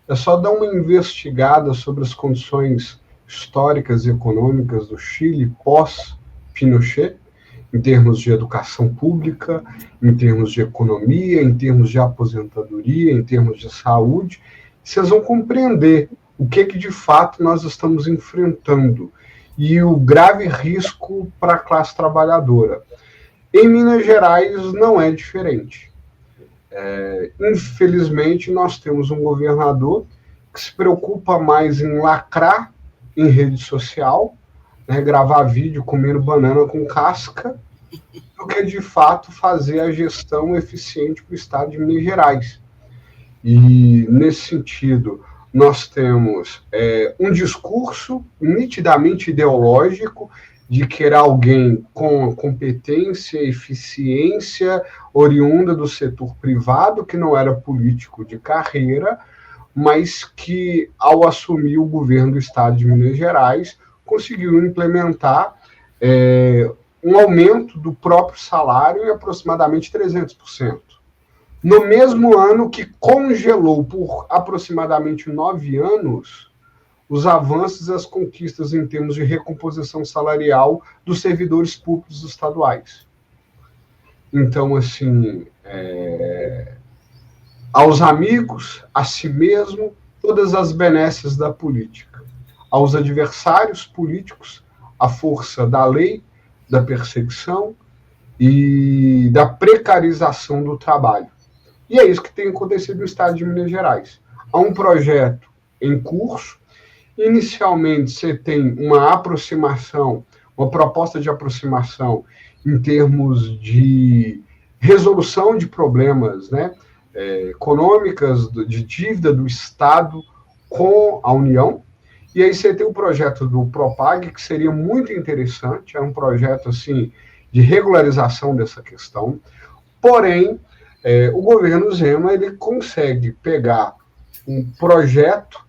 é só dar uma investigada sobre as condições históricas e econômicas do Chile pós-Pinochet, em termos de educação pública, em termos de economia, em termos de aposentadoria, em termos de saúde. Vocês vão compreender o que de fato nós estamos enfrentando e o grave risco para a classe trabalhadora. Em Minas Gerais não é diferente. Infelizmente, nós temos um governador que se preocupa mais em lacrar em rede social, né, gravar vídeo comendo banana com casca, do que de fato fazer a gestão eficiente para o estado de Minas Gerais. E, nesse sentido, nós temos um discurso nitidamente ideológico de que era alguém com competência, eficiência, oriunda do setor privado, que não era político de carreira, mas que, ao assumir o governo do estado de Minas Gerais, conseguiu implementar um aumento do próprio salário em aproximadamente 300%. No mesmo ano que congelou por aproximadamente 9 anos os avanços e as conquistas em termos de recomposição salarial dos servidores públicos estaduais. Então, assim, aos amigos, a si mesmo, todas as benesses da política. Aos adversários políticos, a força da lei, da perseguição e da precarização do trabalho. E é isso que tem acontecido no estado de Minas Gerais. Há um projeto em curso. Inicialmente, você tem uma aproximação, uma proposta de aproximação em termos de resolução de problemas, né, econômicas, de dívida do Estado com a União. E aí você tem o projeto do Propag, que seria muito interessante, é um projeto assim, de regularização dessa questão. Porém, o governo Zema ele consegue pegar um projeto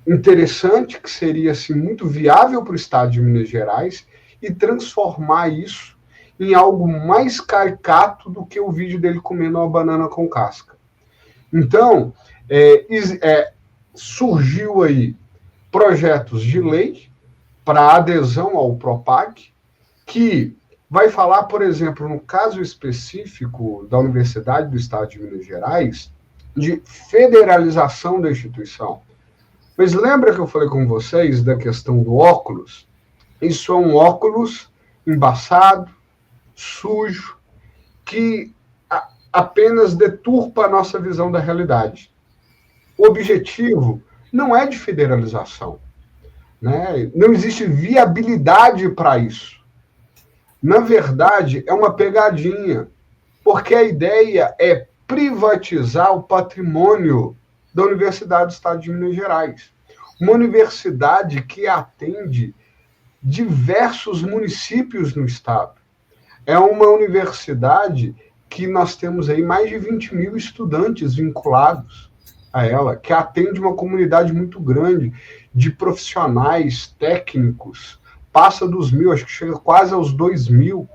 interessante, que seria assim, muito viável para o estado de Minas Gerais, e transformar isso em algo mais caricato do que o vídeo dele comendo uma banana com casca. Então, surgiu aí projetos de lei para adesão ao Propag, que vai falar, por exemplo, no caso específico da Universidade do Estado de Minas Gerais, de federalização da instituição. Mas lembra que eu falei com vocês da questão do óculos? Isso é um óculos embaçado, sujo, que apenas deturpa a nossa visão da realidade. O objetivo não é de federalização, né? Não existe viabilidade para isso. Na verdade, é uma pegadinha, porque a ideia é privatizar o patrimônio da Universidade do Estado de Minas Gerais. Uma universidade que atende diversos municípios no estado. É uma universidade que nós temos aí mais de 20 mil estudantes vinculados a ela, que atende uma comunidade muito grande de profissionais, técnicos, passa dos 1.000, acho que chega quase aos 2.000.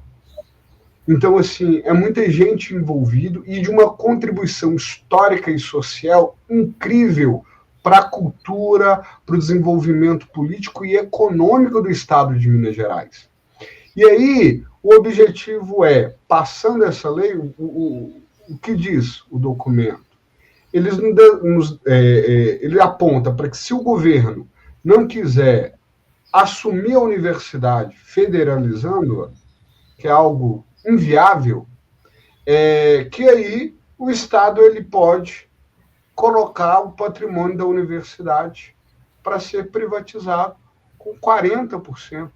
Então, assim, é muita gente envolvida e de uma contribuição histórica e social incrível para a cultura, para o desenvolvimento político e econômico do estado de Minas Gerais. E aí, o objetivo é, passando essa lei, o que diz o documento? Ele aponta para que, se o governo não quiser assumir a universidade federalizando-a, que é algo inviável, que aí o Estado ele pode colocar o patrimônio da universidade para ser privatizado com 40%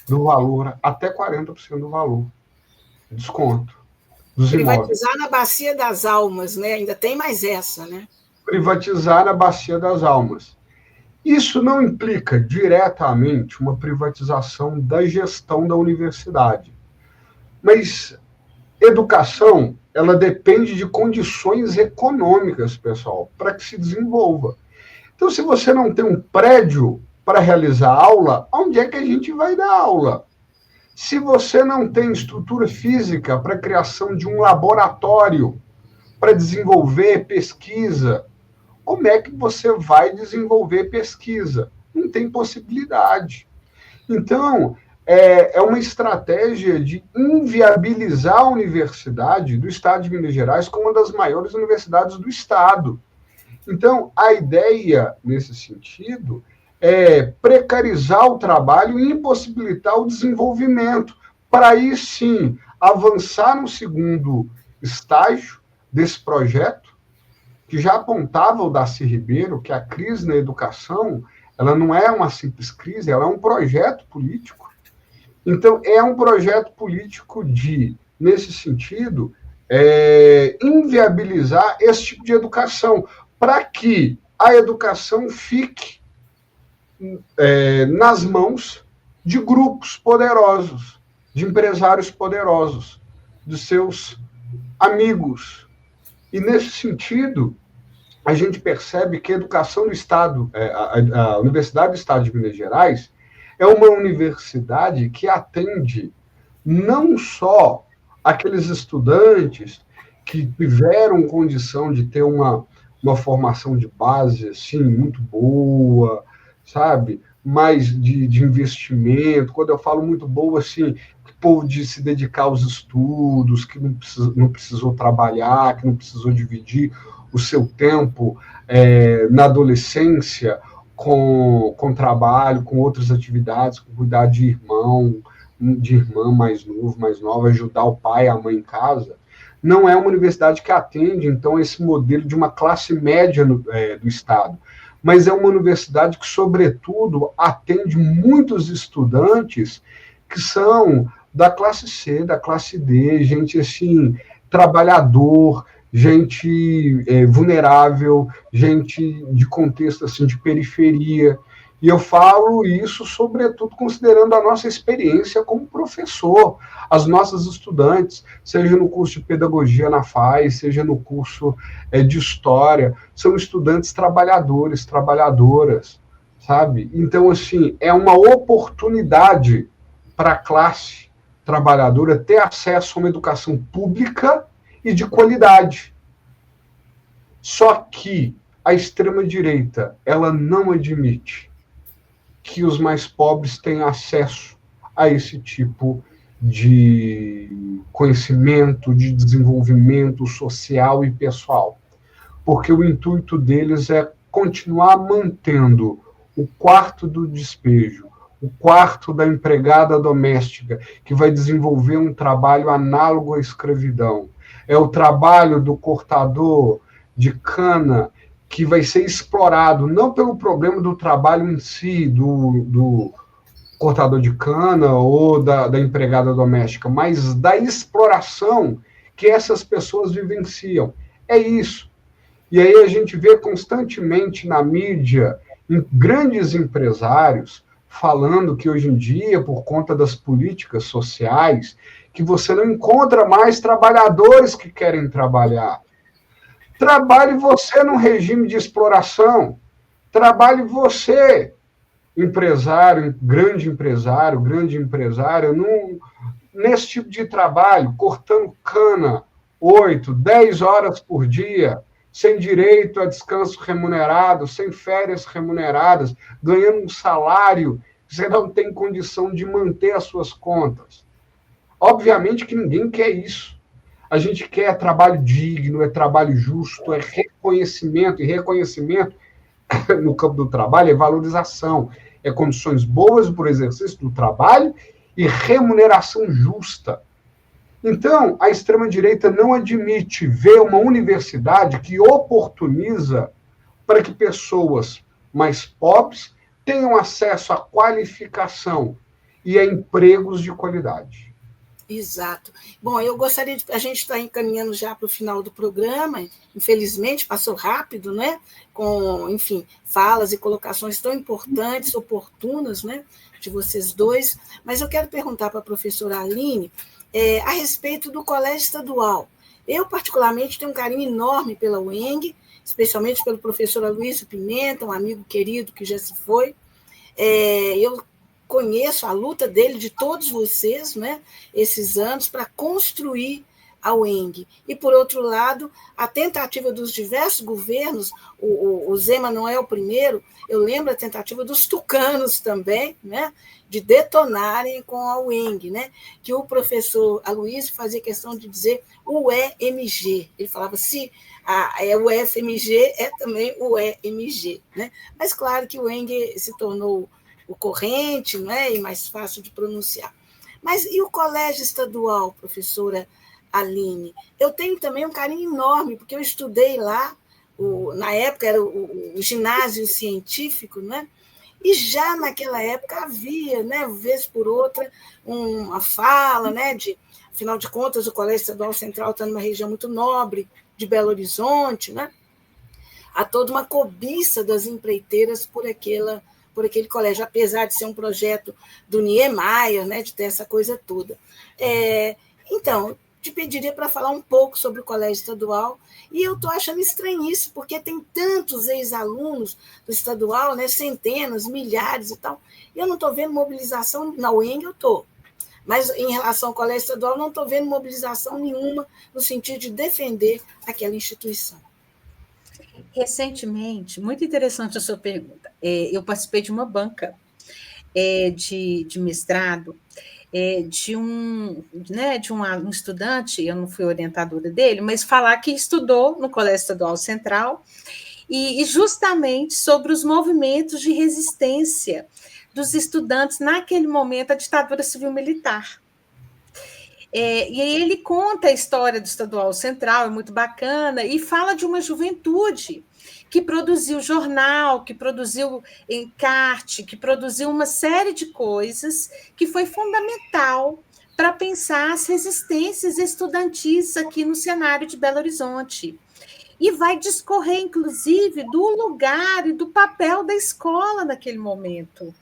do valor, até 40% do valor, desconto dos imóveis. Privatizar na Bacia das Almas, né? Ainda tem mais essa, né? Privatizar na Bacia das Almas. Isso não implica diretamente uma privatização da gestão da universidade. Mas educação, ela depende de condições econômicas, pessoal, para que se desenvolva. Então, se você não tem um prédio para realizar aula, onde é que a gente vai dar aula? Se você não tem estrutura física para a criação de um laboratório para desenvolver pesquisa, como é que você vai desenvolver pesquisa? Não tem possibilidade. Então, é uma estratégia de inviabilizar a Universidade do Estado de Minas Gerais como uma das maiores universidades do Estado. Então, a ideia, nesse sentido, é precarizar o trabalho e impossibilitar o desenvolvimento, para aí sim avançar no segundo estágio desse projeto, que já apontava o Darcy Ribeiro, que a crise na educação, ela não é uma simples crise, ela é um projeto político. Então, é um projeto político de, nesse sentido, inviabilizar esse tipo de educação, para que a educação fique nas mãos de grupos poderosos, de empresários poderosos, de seus amigos. E, nesse sentido, a gente percebe que a educação do Estado, a Universidade do Estado de Minas Gerais, é uma universidade que atende não só aqueles estudantes que tiveram condição de ter uma formação de base assim, muito boa, sabe? Mais de investimento. Quando eu falo muito boa, assim, que pôde se dedicar aos estudos, que não precisou trabalhar, que não precisou dividir o seu tempo na adolescência com trabalho, com outras atividades, com cuidar de irmã mais novo, mais nova, ajudar o pai e a mãe em casa. Não é uma universidade que atende, então, esse modelo de uma classe média do Estado, mas é uma universidade que, sobretudo, atende muitos estudantes que são da classe C, da classe D, gente, assim, trabalhador, gente vulnerável, gente de contexto, assim, de periferia. E eu falo isso, sobretudo, considerando a nossa experiência como professor, as nossas estudantes, seja no curso de pedagogia na FAES, seja no curso de história, são estudantes trabalhadores, trabalhadoras, sabe? Então, assim, é uma oportunidade para a classe trabalhadora ter acesso a uma educação pública e de qualidade. Só que a extrema-direita, ela não admite que os mais pobres têm acesso a esse tipo de conhecimento, de desenvolvimento social e pessoal. Porque o intuito deles é continuar mantendo o quarto do despejo, o quarto da empregada doméstica, que vai desenvolver um trabalho análogo à escravidão. É o trabalho do cortador de cana, que vai ser explorado, não pelo problema do trabalho em si, do cortador de cana ou da empregada doméstica, mas da exploração que essas pessoas vivenciam. É isso. E aí a gente vê constantemente na mídia grandes empresários falando que hoje em dia, por conta das políticas sociais, que você não encontra mais trabalhadores que querem trabalhar. Trabalhe você num regime de exploração. Trabalhe você, empresário, grande empresário, nesse tipo de trabalho, cortando cana 8, 10 horas por dia, sem direito a descanso remunerado, sem férias remuneradas, ganhando um salário que você não tem condição de manter as suas contas. Obviamente que ninguém quer isso. A gente quer trabalho digno, é trabalho justo, é reconhecimento, e reconhecimento no campo do trabalho é valorização, é condições boas para o exercício do trabalho e remuneração justa. Então, a extrema-direita não admite ver uma universidade que oportuniza para que pessoas mais pobres tenham acesso à qualificação e a empregos de qualidade. Exato. Bom, eu gostaria de... A gente está encaminhando já para o final do programa, infelizmente, passou rápido, né? Com, enfim, falas e colocações tão importantes, oportunas, né? De vocês dois. Mas eu quero perguntar para a professora Aline a respeito do colégio estadual. Eu, particularmente, tenho um carinho enorme pela UENG, especialmente pelo professor Aloysio Pimenta, um amigo querido que já se foi. Eu conheço a luta dele, de todos vocês, né, esses anos, para construir a UENG. E, por outro lado, a tentativa dos diversos governos, o Zé Manuel primeiro, eu lembro a tentativa dos tucanos também, né, de detonarem com a UENG, né, que o professor Aloysio fazia questão de dizer UEMG. Ele falava, se o FMG é também o UEMG. Né? Mas, claro que o UENG se tornou o corrente, né, e mais fácil de pronunciar. Mas e o colégio estadual, professora Aline? Eu tenho também um carinho enorme, porque eu estudei lá, na época era o ginásio científico, né, e já naquela época havia, né, vez por outra, uma fala, né, afinal de contas, o Colégio Estadual Central está numa região muito nobre de Belo Horizonte, né, há toda uma cobiça das empreiteiras por aquele colégio, apesar de ser um projeto do Niemeyer, né, de ter essa coisa toda. Então, te pediria para falar um pouco sobre o colégio estadual, e eu estou achando estranhíssimo, porque tem tantos ex-alunos do estadual, né, centenas, milhares e tal, e eu não estou vendo mobilização, na UENG eu estou, mas em relação ao colégio estadual, não estou vendo mobilização nenhuma no sentido de defender aquela instituição. Recentemente, muito interessante a sua pergunta, eu participei de uma banca de mestrado, de um estudante, eu não fui orientadora dele, mas falar que estudou no Colégio Estadual Central, e justamente sobre os movimentos de resistência dos estudantes naquele momento à ditadura civil-militar. E aí ele conta a história do Estadual Central, é muito bacana, e fala de uma juventude que produziu jornal, que produziu encarte, que produziu uma série de coisas que foi fundamental para pensar as resistências estudantis aqui no cenário de Belo Horizonte. E vai discorrer, inclusive, do lugar e do papel da escola naquele momento.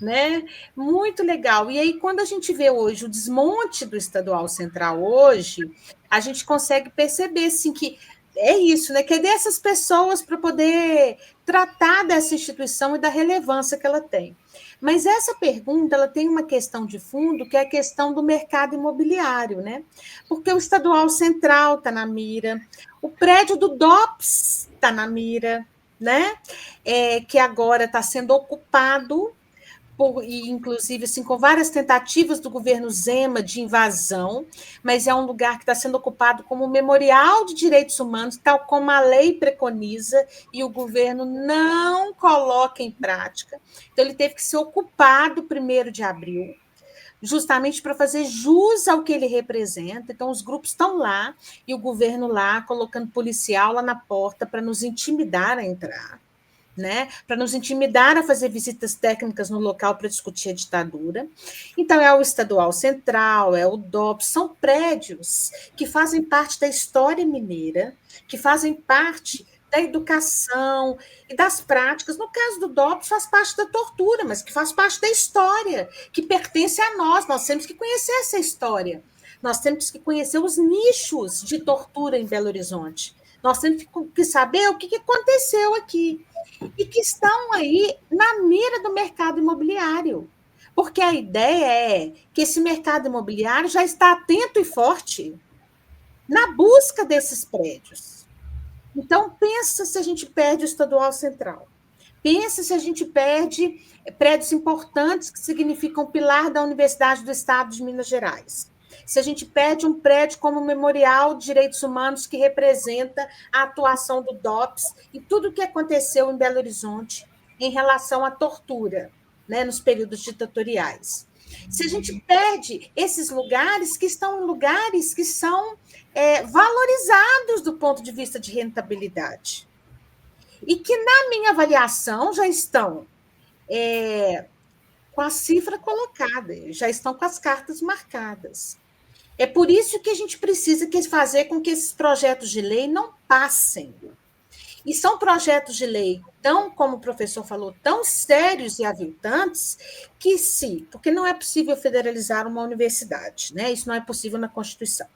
Né? Muito legal. E aí, quando a gente vê hoje o desmonte do Estadual Central hoje, a gente consegue perceber assim, que é isso, né? Cadê essas pessoas para poder tratar dessa instituição e da relevância que ela tem? Mas essa pergunta ela tem uma questão de fundo, que é a questão do mercado imobiliário, né? Porque o Estadual Central está na mira, o prédio do DOPS está na mira, né? Que agora está sendo ocupado e inclusive assim, com várias tentativas do governo Zema de invasão, mas é um lugar que está sendo ocupado como memorial de direitos humanos, tal como a lei preconiza, e o governo não coloca em prática. Então, ele teve que ser ocupado 1º de abril, justamente para fazer jus ao que ele representa. Então, os grupos estão lá, e o governo lá, colocando policial lá na porta para nos intimidar a entrar. Né, para nos intimidar a fazer visitas técnicas no local para discutir a ditadura. Então, é o Estadual Central, é o DOPS, são prédios que fazem parte da história mineira, que fazem parte da educação e das práticas. No caso do DOPS, faz parte da tortura, mas que faz parte da história, que pertence a nós. Nós temos que conhecer essa história. Nós temos que conhecer os nichos de tortura em Belo Horizonte. Nós temos que saber o que aconteceu aqui. E que estão aí na mira do mercado imobiliário. Porque a ideia é que esse mercado imobiliário já está atento e forte na busca desses prédios. Então, pensa se a gente perde o Estadual Central. Pensa se a gente perde prédios importantes que significam o pilar da Universidade do Estado de Minas Gerais. Se a gente perde um prédio como o Memorial de Direitos Humanos, que representa a atuação do DOPS e tudo o que aconteceu em Belo Horizonte em relação à tortura, né, nos períodos ditatoriais. Se a gente perde esses lugares que estão em lugares que são valorizados do ponto de vista de rentabilidade. E que, na minha avaliação, já estão com a cifra colocada, já estão com as cartas marcadas. É por isso que a gente precisa fazer com que esses projetos de lei não passem. E são projetos de lei, como o professor falou, tão sérios e aviltantes, que porque não é possível federalizar uma universidade, né? Isso não é possível na Constituição.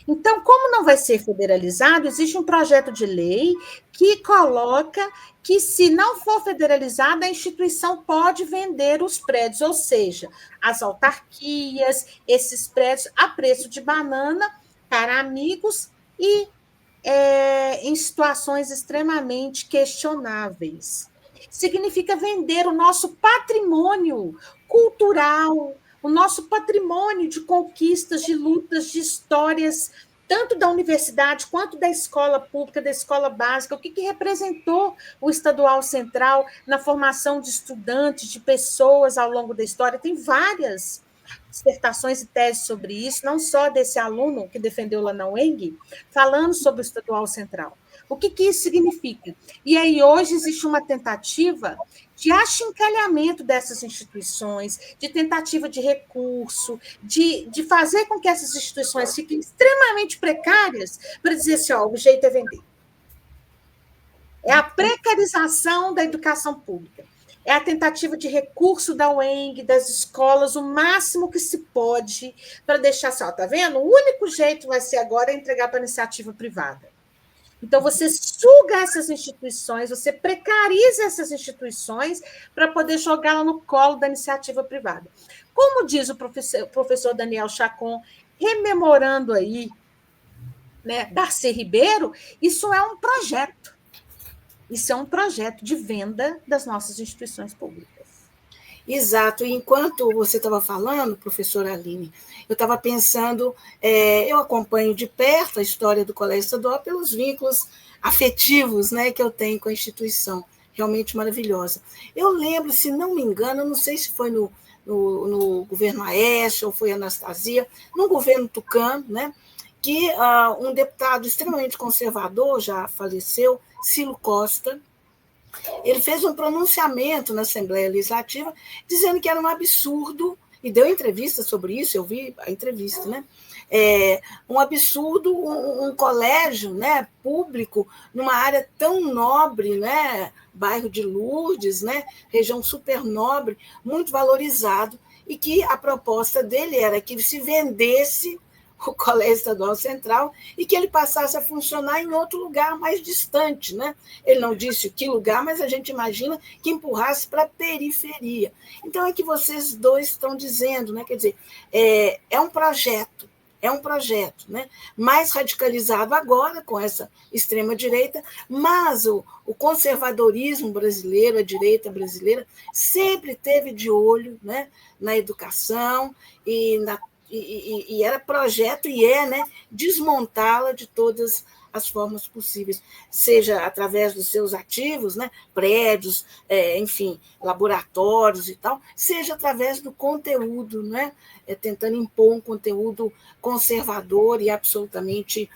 Então, como não vai ser federalizado, existe um projeto de lei que coloca que, se não for federalizada, a instituição pode vender os prédios, ou seja, as autarquias, esses prédios a preço de banana para amigos e em situações extremamente questionáveis. Significa vender o nosso patrimônio cultural, o nosso patrimônio de conquistas, de lutas, de histórias, tanto da universidade quanto da escola pública, da escola básica, o que representou o Estadual Central na formação de estudantes, de pessoas ao longo da história. Tem várias dissertações e teses sobre isso, não só desse aluno que defendeu lá na UENG, falando sobre o Estadual Central. O que isso significa? E aí hoje existe uma tentativa de achincalhamento dessas instituições, de tentativa de recurso, de fazer com que essas instituições fiquem extremamente precárias para dizer assim, o jeito é vender. É a precarização da educação pública. é a tentativa de recurso da UENG, das escolas, o máximo que se pode, para deixar assim, ó, tá vendo? O único jeito vai ser agora entregar para a iniciativa privada. Então, você suga essas instituições, você precariza essas instituições para poder jogá-la no colo da iniciativa privada. Como diz o professor Daniel Chacon, rememorando aí, né, Darcy Ribeiro, isso é um projeto. Isso é um projeto de venda das nossas instituições públicas. Exato. E enquanto você estava falando, professora Aline, eu estava pensando, eu acompanho de perto a história do Colégio Estadual pelos vínculos afetivos, né, que eu tenho com a instituição, realmente maravilhosa. Eu lembro, se não me engano, não sei se foi no governo Aécio ou foi Anastasia, no governo Tucano, né, que um deputado extremamente conservador, já faleceu, Cilo Costa, ele fez um pronunciamento na Assembleia Legislativa dizendo que era um absurdo, e deu entrevista sobre isso, eu vi a entrevista, né? Um absurdo um colégio, né, público numa área tão nobre, né, bairro de Lourdes, né, região super nobre, muito valorizado, e que a proposta dele era que ele se vendesse o Colégio Estadual Central e que ele passasse a funcionar em outro lugar mais distante, né? Ele não disse que lugar, mas a gente imagina que empurrasse para a periferia. Então, é que vocês dois estão dizendo, né? Quer dizer, é um projeto, né? Mais radicalizado agora, com essa extrema-direita, mas o conservadorismo brasileiro, a direita brasileira, sempre teve de olho, né, na educação e era projeto e né, desmontá-la de todas as formas possíveis, seja através dos seus ativos, né, prédios, enfim, laboratórios e tal, seja através do conteúdo, né, tentando impor um conteúdo conservador e absolutamente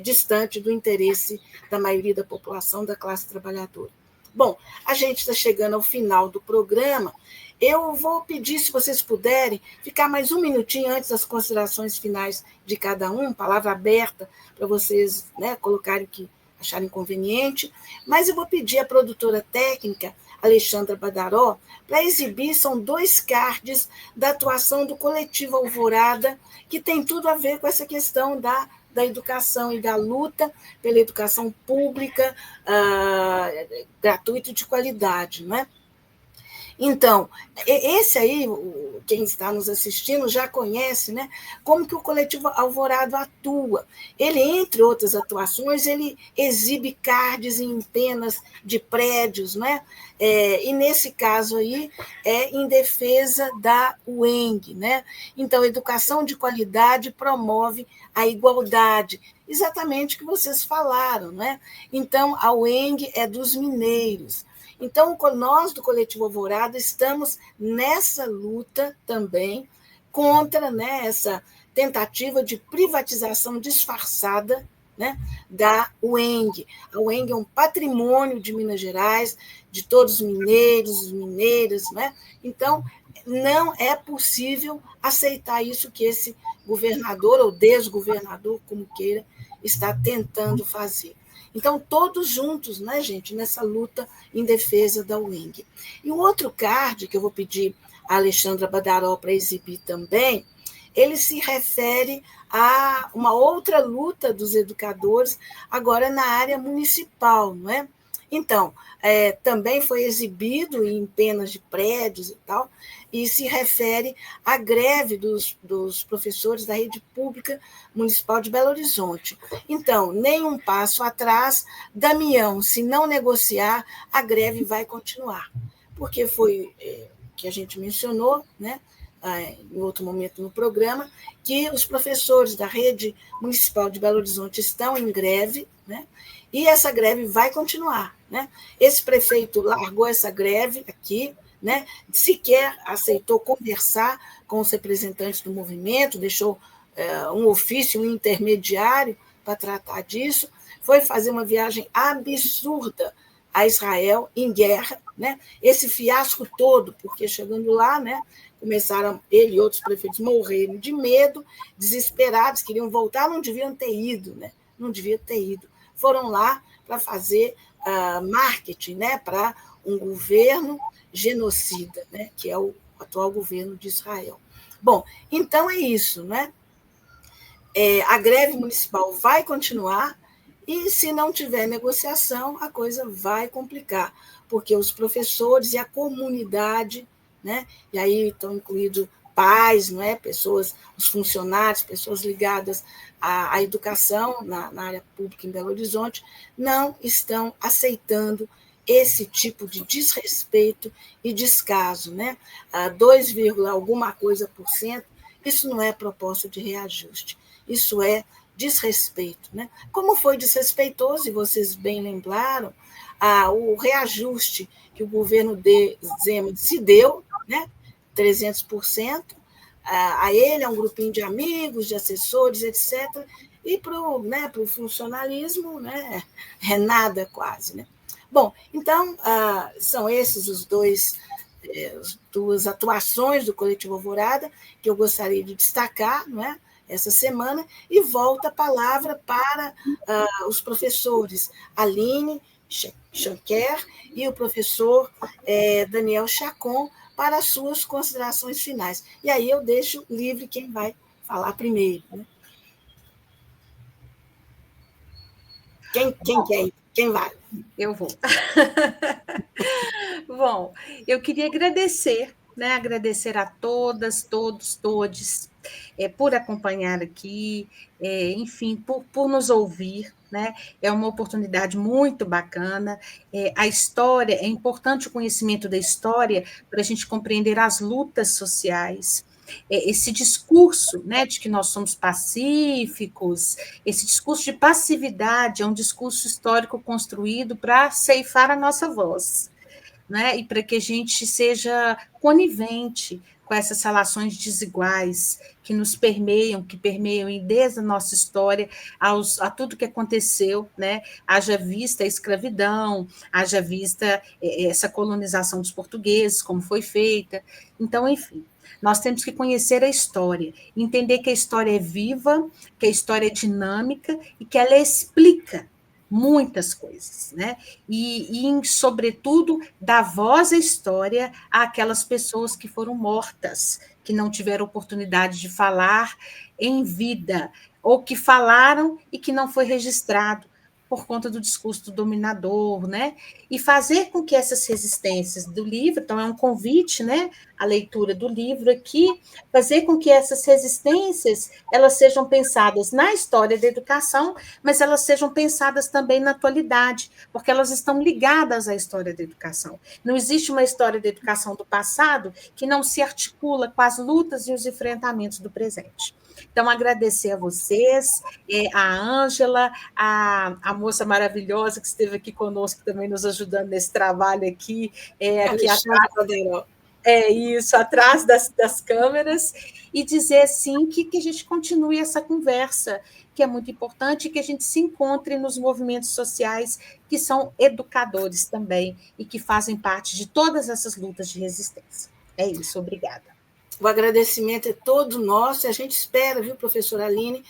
distante do interesse da maioria da população, da classe trabalhadora. Bom, a gente está chegando ao final do programa. Eu vou pedir, se vocês puderem, ficar mais um minutinho antes das considerações finais de cada um, palavra aberta para vocês, né, colocarem o que acharem conveniente, mas eu vou pedir à produtora técnica, Alexandra Badaró, para exibir, são 2 cards da atuação do Coletivo Alvorada, que tem tudo a ver com essa questão da educação e da luta pela educação pública, gratuita e de qualidade, não é? Então, esse aí, quem está nos assistindo já conhece, né, como que o Coletivo Alvorada atua. Ele, entre outras atuações, ele exibe cards em penas de prédios, né? E nesse caso aí é em defesa da UENG, né? Então, educação de qualidade promove a igualdade, exatamente o que vocês falaram, né? Então, a UENG é dos mineiros. Então, nós do Coletivo Alvorada estamos nessa luta também contra, né, essa tentativa de privatização disfarçada, né, da UENG. A UENG é um patrimônio de Minas Gerais, de todos os mineiros, mineiras, né? Então, não é possível aceitar isso que esse governador ou desgovernador, como queira, está tentando fazer. Então, todos juntos, né, gente, nessa luta em defesa da UENG. E o outro card, que eu vou pedir a Alexandra Badaró para exibir também, ele se refere a uma outra luta dos educadores, agora na área municipal, não é? Então, também foi exibido em penas de prédios e tal, e se refere à greve dos professores da rede pública municipal de Belo Horizonte. Então, nem um passo atrás, Damião, se não negociar, a greve vai continuar, porque foi que a gente mencionou, né, em outro momento no programa, que os professores da rede municipal de Belo Horizonte estão em greve, né, e essa greve vai continuar, né? Esse prefeito largou essa greve aqui, né? Sequer aceitou conversar com os representantes do movimento, deixou um ofício, um intermediário para tratar disso, foi fazer uma viagem absurda a Israel em guerra, né? Esse fiasco todo, porque chegando lá, né, começaram ele e outros prefeitos morrerem de medo, desesperados, queriam voltar, não deviam ter ido, né? Não devia ter ido. foram lá para fazer marketing, né, para um governo genocida, né, que é o atual governo de Israel. Bom, então é isso, né? A greve municipal vai continuar e, se não tiver negociação, a coisa vai complicar, porque os professores e a comunidade, né, e aí estão incluídos pais, não é? Pessoas, os funcionários, pessoas ligadas à educação na área pública em Belo Horizonte, não estão aceitando esse tipo de desrespeito e descaso, né? 2, alguma coisa por cento, isso não é proposta de reajuste, isso é desrespeito, né? Como foi desrespeitoso, e vocês bem lembraram, o reajuste que o governo de Zema se deu, né? 300%, a ele, a um grupinho de amigos, de assessores, etc., e para o funcionalismo, né? É nada quase, né? Bom, então, são esses as duas atuações do Coletivo Alvorada que eu gostaria de destacar, não é? Essa semana, e volta a palavra para os professores Aline Schenker e o professor Daniel Chacon para as suas considerações finais. E aí eu deixo livre quem vai falar primeiro. Né? Quem quer ir? Quem vai? Eu vou. Bom, eu queria agradecer, né? Agradecer a todas, todos, todes, por acompanhar aqui, enfim, por nos ouvir, né? É uma oportunidade muito bacana. A história, é importante o conhecimento da história para a gente compreender as lutas sociais. Esse discurso, né, de que nós somos pacíficos, esse discurso de passividade é um discurso histórico construído para ceifar a nossa voz, né, e para que a gente seja conivente com essas relações desiguais que nos permeiam, desde a nossa história a tudo que aconteceu, né? Haja vista a escravidão, haja vista essa colonização dos portugueses, como foi feita. Então, enfim, nós temos que conhecer a história, entender que a história é viva, que a história é dinâmica e que ela explica muitas coisas, né? E sobretudo, dar voz à história àquelas pessoas que foram mortas, que não tiveram oportunidade de falar em vida, ou que falaram e que não foi registrado por conta do discurso do dominador, né? E fazer com que essas resistências do livro, então é um convite, né, à leitura do livro aqui, fazer com que essas resistências elas sejam pensadas na história da educação, mas elas sejam pensadas também na atualidade, porque elas estão ligadas à história da educação. Não existe uma história da educação do passado que não se articula com as lutas e os enfrentamentos do presente. Então, agradecer a vocês, a Ângela, a moça maravilhosa que esteve aqui conosco também nos ajudando nesse trabalho aqui atrás das câmeras, e dizer, assim, que a gente continue essa conversa, que é muito importante, e que a gente se encontre nos movimentos sociais que são educadores também, e que fazem parte de todas essas lutas de resistência. É isso, obrigada. O agradecimento é todo nosso, e a gente espera, viu, professora Aline,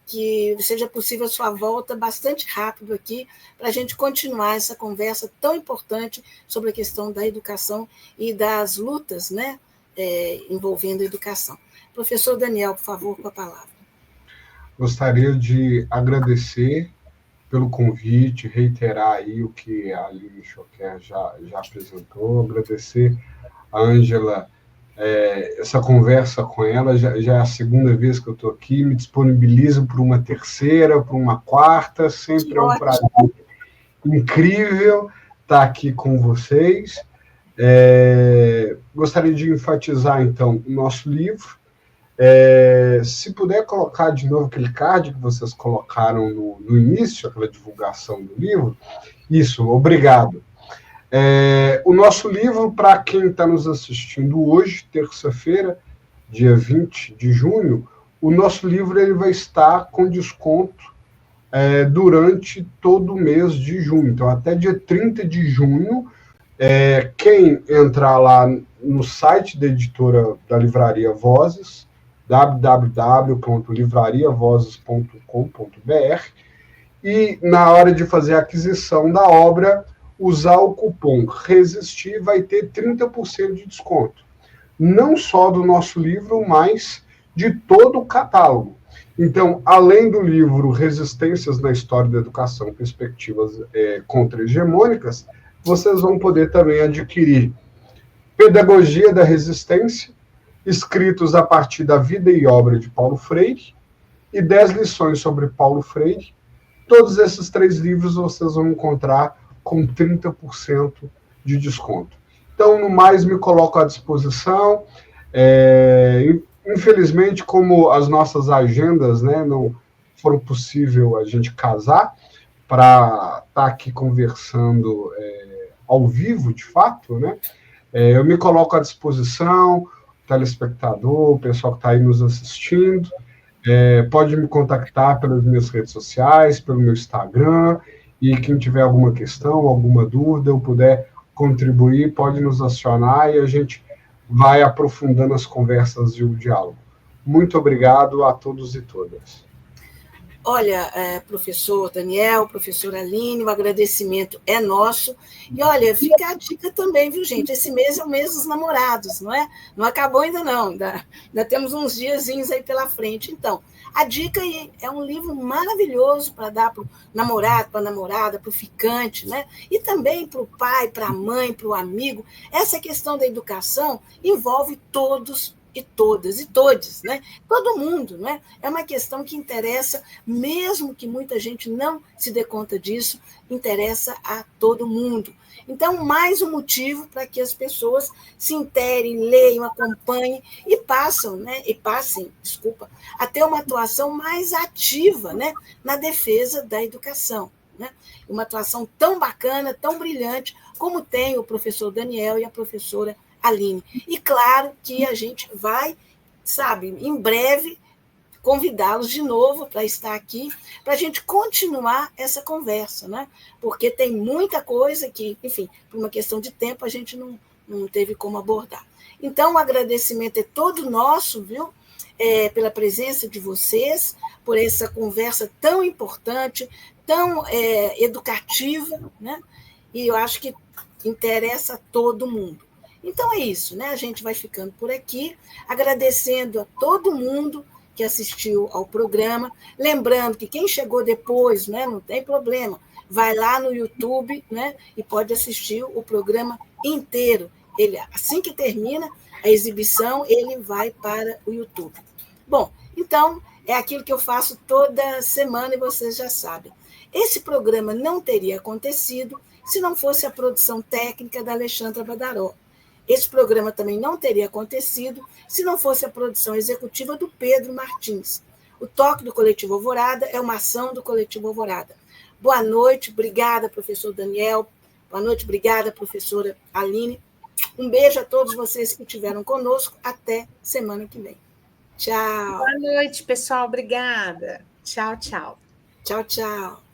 que seja possível a sua volta bastante rápido aqui, para a gente continuar essa conversa tão importante sobre a questão da educação e das lutas, né, envolvendo a educação. Professor Daniel, por favor, com a palavra. Gostaria de agradecer pelo convite, reiterar aí o que a Aline Schenker já apresentou, agradecer a Ângela. Essa conversa com ela já é a segunda vez que eu estou aqui, me disponibilizo para uma terceira, para uma quarta, sempre é um prazer incrível estar aqui com vocês. Gostaria de enfatizar, então, o nosso livro. Se puder colocar de novo aquele card que vocês colocaram no início, aquela divulgação do livro, isso, obrigado. O nosso livro, para quem está nos assistindo hoje, terça-feira, dia 20 de junho, o nosso livro ele vai estar com desconto durante todo o mês de junho. Então, até dia 30 de junho, quem entrar lá no site da editora da Livraria Vozes, www.livrariavozes.com.br, e, na hora de fazer a aquisição da obra, usar o cupom RESISTIR, vai ter 30% de desconto. Não só do nosso livro, mas de todo o catálogo. Então, além do livro Resistências na História da Educação, Perspectivas Contra-Hegemônicas, vocês vão poder também adquirir Pedagogia da Resistência, escritos a partir da vida e obra de Paulo Freire, e 10 lições sobre Paulo Freire. Todos esses 3 livros vocês vão encontrar com 30% de desconto. Então, no mais, me coloco à disposição. Infelizmente, como as nossas agendas, né, não foram possível a gente casar para estar aqui conversando ao vivo, de fato, né? Eu me coloco à disposição, telespectador, o pessoal que está aí nos assistindo, pode me contactar pelas minhas redes sociais, pelo meu Instagram, e quem tiver alguma questão, alguma dúvida, eu puder contribuir, pode nos acionar e a gente vai aprofundando as conversas e o diálogo. Muito obrigado a todos e todas. Olha, professor Daniel, professora Aline, o agradecimento é nosso. E olha, fica a dica também, viu, gente? Esse mês é o mês dos namorados, não é? Não acabou ainda não, ainda temos uns diazinhos aí pela frente. Então, a dica aí é um livro maravilhoso para dar para o namorado, para a namorada, para o ficante, né? E também para o pai, para a mãe, para o amigo. Essa questão da educação envolve todos e todas e todes, né? Todo mundo, né? É uma questão que interessa, mesmo que muita gente não se dê conta disso, interessa a todo mundo. Então, mais um motivo para que as pessoas se interem, leiam, acompanhem e passem, a ter uma atuação mais ativa, né, na defesa da educação, né? Uma atuação tão bacana, tão brilhante, como tem o professor Daniel e a professora Aline. E claro que a gente vai, em breve, convidá-los de novo para estar aqui, para a gente continuar essa conversa, né? Porque tem muita coisa que, enfim, por uma questão de tempo, a gente não teve como abordar. Então, o agradecimento é todo nosso, viu? Pela presença de vocês, por essa conversa tão importante, tão educativa, né? E eu acho que interessa a todo mundo. Então é isso, né? A gente vai ficando por aqui, agradecendo a todo mundo que assistiu ao programa, lembrando que quem chegou depois, né, não tem problema, vai lá no YouTube, né, e pode assistir o programa inteiro. Ele, assim que termina a exibição, ele vai para o YouTube. Bom, então é aquilo que eu faço toda semana e vocês já sabem. Esse programa não teria acontecido se não fosse a produção técnica da Alexandra Badaró. Esse programa também não teria acontecido se não fosse a produção executiva do Pedro Martins. O Toque do Coletivo Alvorada é uma ação do Coletivo Alvorada. Boa noite, obrigada, professor Daniel. Boa noite, obrigada, professora Aline. Um beijo a todos vocês que estiveram conosco. Até semana que vem. Tchau. Boa noite, pessoal. Obrigada. Tchau, tchau. Tchau, tchau.